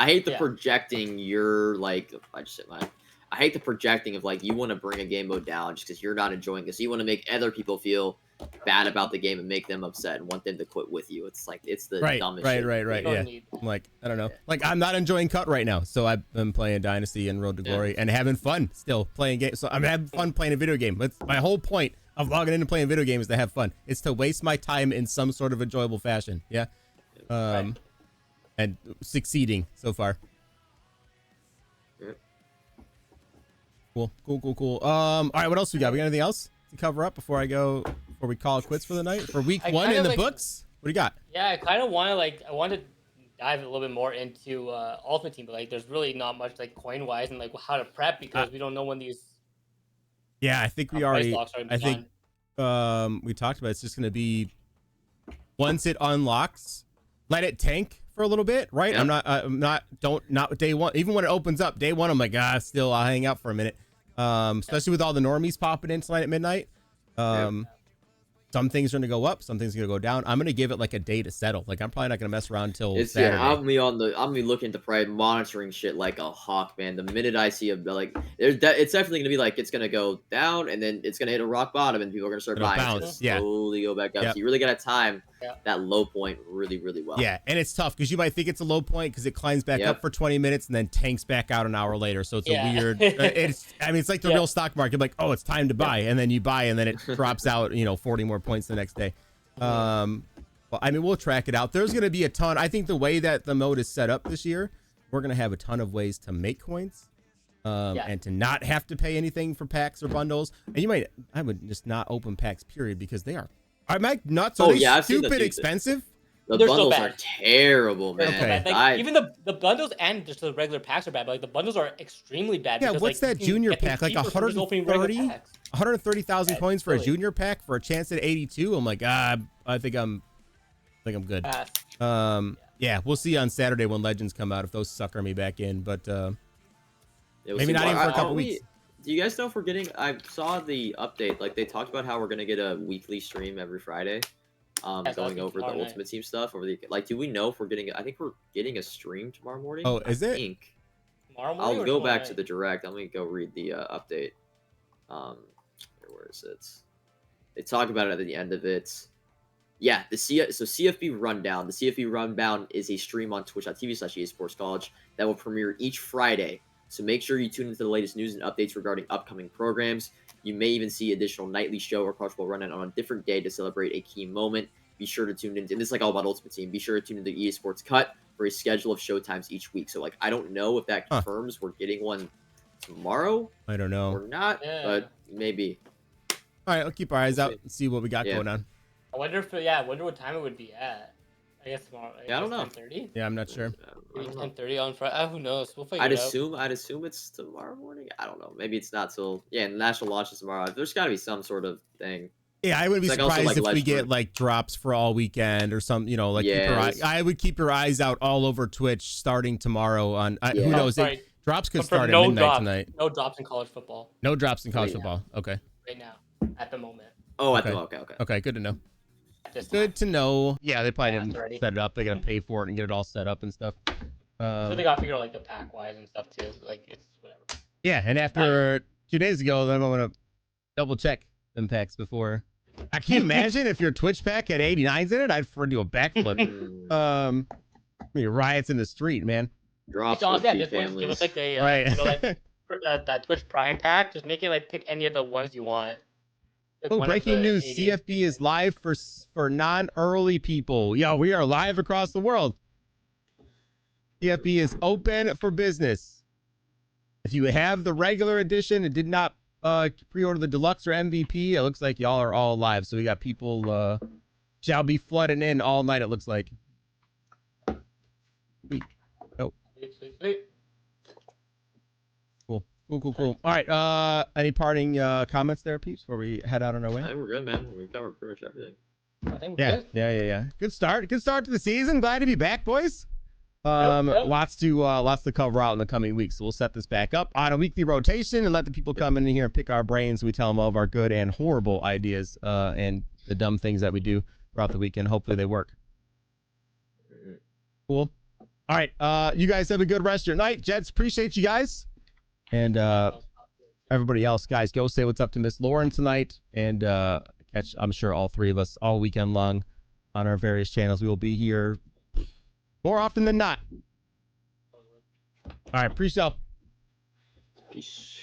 hate the Yeah. projecting your like. I just said mine. I hate the projecting of like you want to bring a game mode down just because you're not enjoying it. So you want to make other people feel bad about the game and make them upset and want them to quit with you. It's like it's the Right, dumbest right, shit. right, right. don't Yeah. need- I'm like, I don't know. Like, I'm not enjoying Cut right now, so I've been playing Dynasty and Road to Yeah. Glory and having fun still playing games. So I'm having fun playing a video game. That's my whole point of logging in and playing video games is to have fun. It's to waste my time in some sort of enjoyable fashion. Yeah. Right. And succeeding so far. Yeah. Cool. All right, what else we got? We got anything else to cover up before we call it quits for the night? For week I one kinda in the like- books? What do you got? Yeah, I kind of want to I want to dive a little bit more into Ultimate Team, but like there's really not much like coin wise and like how to prep because we don't know when these Yeah, I think we price already locks are gonna be I think we talked about it's just gonna be once it unlocks, let it tank for a little bit, right? Yeah. I'm not day one. Even when it opens up, day one, I'm like, still I'll hang out for a minute. Especially with all the normies popping in tonight at midnight. Some things are gonna go up, some things are gonna go down. I'm gonna give it like a day to settle. Like I'm probably not gonna mess around till It's Saturday. I'm be looking to probably monitoring shit like a hawk, man. The minute I see it's definitely gonna be like it's gonna go down and then it's gonna hit a rock bottom and people are gonna start It'll buying. bounce, It's gonna yeah. slowly go back up. Yep. So you really gotta time Yep. that low point really, really well. Yeah, and it's tough because you might think it's a low point because it climbs back Yep. up for 20 minutes and then tanks back out an hour later. So it's Yeah. a weird. It's like the Yeah. real stock market. Like, oh, it's time to buy, and then you buy, and then it drops out. 40 more points the next day. Well, I mean, we'll track it out. There's going to be a ton. I think the way that the mode is set up this year, we're going to have a ton of ways to make coins. And to not have to pay anything for packs or bundles. And I would just not open packs, period, because they are. Am I nuts? Are they I've seen the stupid too. expensive? The They're so bundles bad. are terrible, man. Okay. Like, even the bundles and just the regular packs are bad, but like the bundles are extremely bad. Yeah, because, what's like, that you can junior get them pack? Like cheaper from just opening regular 130? packs. 130,000 Yeah, coins for a silly. junior pack for a chance at 82. I'm like, I think I'm good. Pass. Yeah, we'll see on Saturday when Legends come out if those sucker me back in, but Yeah, we'll maybe see. not even for a couple Aren't we- weeks. Do you guys know if we're getting? I saw the update. Like they talked about how we're gonna get a weekly stream every Friday. Yes, Going that's over the tomorrow night. Ultimate Team stuff. Do we know if we're getting? I think we're getting a stream tomorrow morning. Oh, is I it? think. Tomorrow morning I'll or go tomorrow back night? to the direct. I'm gonna go read the update. Where is it? They talk about it at the end of it. Yeah, so CFB Rundown. The CFB Rundown is a stream on twitch.tv/esportscollege that will premiere each Friday. So make sure you tune into the latest news and updates regarding upcoming programs. You may even see additional nightly show or college football rundown on a different day to celebrate a key moment. Be sure to tune in. And this is like all about Ultimate Team. Be sure to tune into EA Sports Cut for a schedule of showtimes each week. So I don't know if that confirms we're getting one tomorrow I don't know. or not, Yeah. but maybe. All right, I'll keep our eyes We'll out and see what we got Yeah. going on. I wonder what time it would be at. I guess tomorrow. Yeah, I don't know. 10:30. Yeah, I'm not sure. Maybe I don't know. 10:30 on Friday. Who knows? We'll figure I'd it out. assume it's tomorrow morning. I don't know. Maybe it's not till the national launch is tomorrow. There's got to be some sort of thing. Yeah, I wouldn't be It's like also surprised like if we Legendary. get like drops for all weekend or some, keep your Yeah, I would keep your eyes out all over Twitch starting tomorrow on who Yeah. knows. Sorry, Drops could confirm start no at midnight drops. tonight. No drops in college football No drops in college Yeah. football. Okay. right now at the moment. Oh, Okay. okay. Okay, good to know. At this Good to know. Yeah, they probably Yeah, didn't it's already- set it up. They gotta pay for it and get it all set up and stuff. So they got to figure out like the pack wise and stuff too. Like it's whatever. Yeah, and after 2 days ago, then I'm gonna double check them packs before. I can't imagine if your Twitch pack had 89s in it. I'd do a backflip. Riots in the street, man. Drops So, with yeah, P just give us families. like a Right. you know, like that Twitch Prime pack. Just make it like pick any of the ones you want. Pick Oh, one of breaking the news: 80. CFB is live for non-early people. Yo, we are live across the world. CFB is open for business. If you have the regular edition and did not pre-order the deluxe or MVP, it looks like y'all are all live. So we got people shall be flooding in all night. It looks like. Sweet. Oh, Sweet. cool. All right. Any parting comments there, peeps, before we head out on our way? I think we're good, man. We covered pretty much everything. I think we're good. Yeah. Good start to the season. Glad to be back, boys. Yep. Lots to cover out in the coming weeks. So we'll set this back up on a weekly rotation and let the people come in here and pick our brains. We tell them all of our good and horrible ideas and the dumb things that we do throughout the weekend. Hopefully they work. Cool. All right. You guys have a good rest of your night. Jets, appreciate you guys. And everybody else, guys, go say what's up to Miss Lauren tonight and catch, I'm sure, all three of us all weekend long on our various channels. We will be here more often than not. All right, peace out. Peace.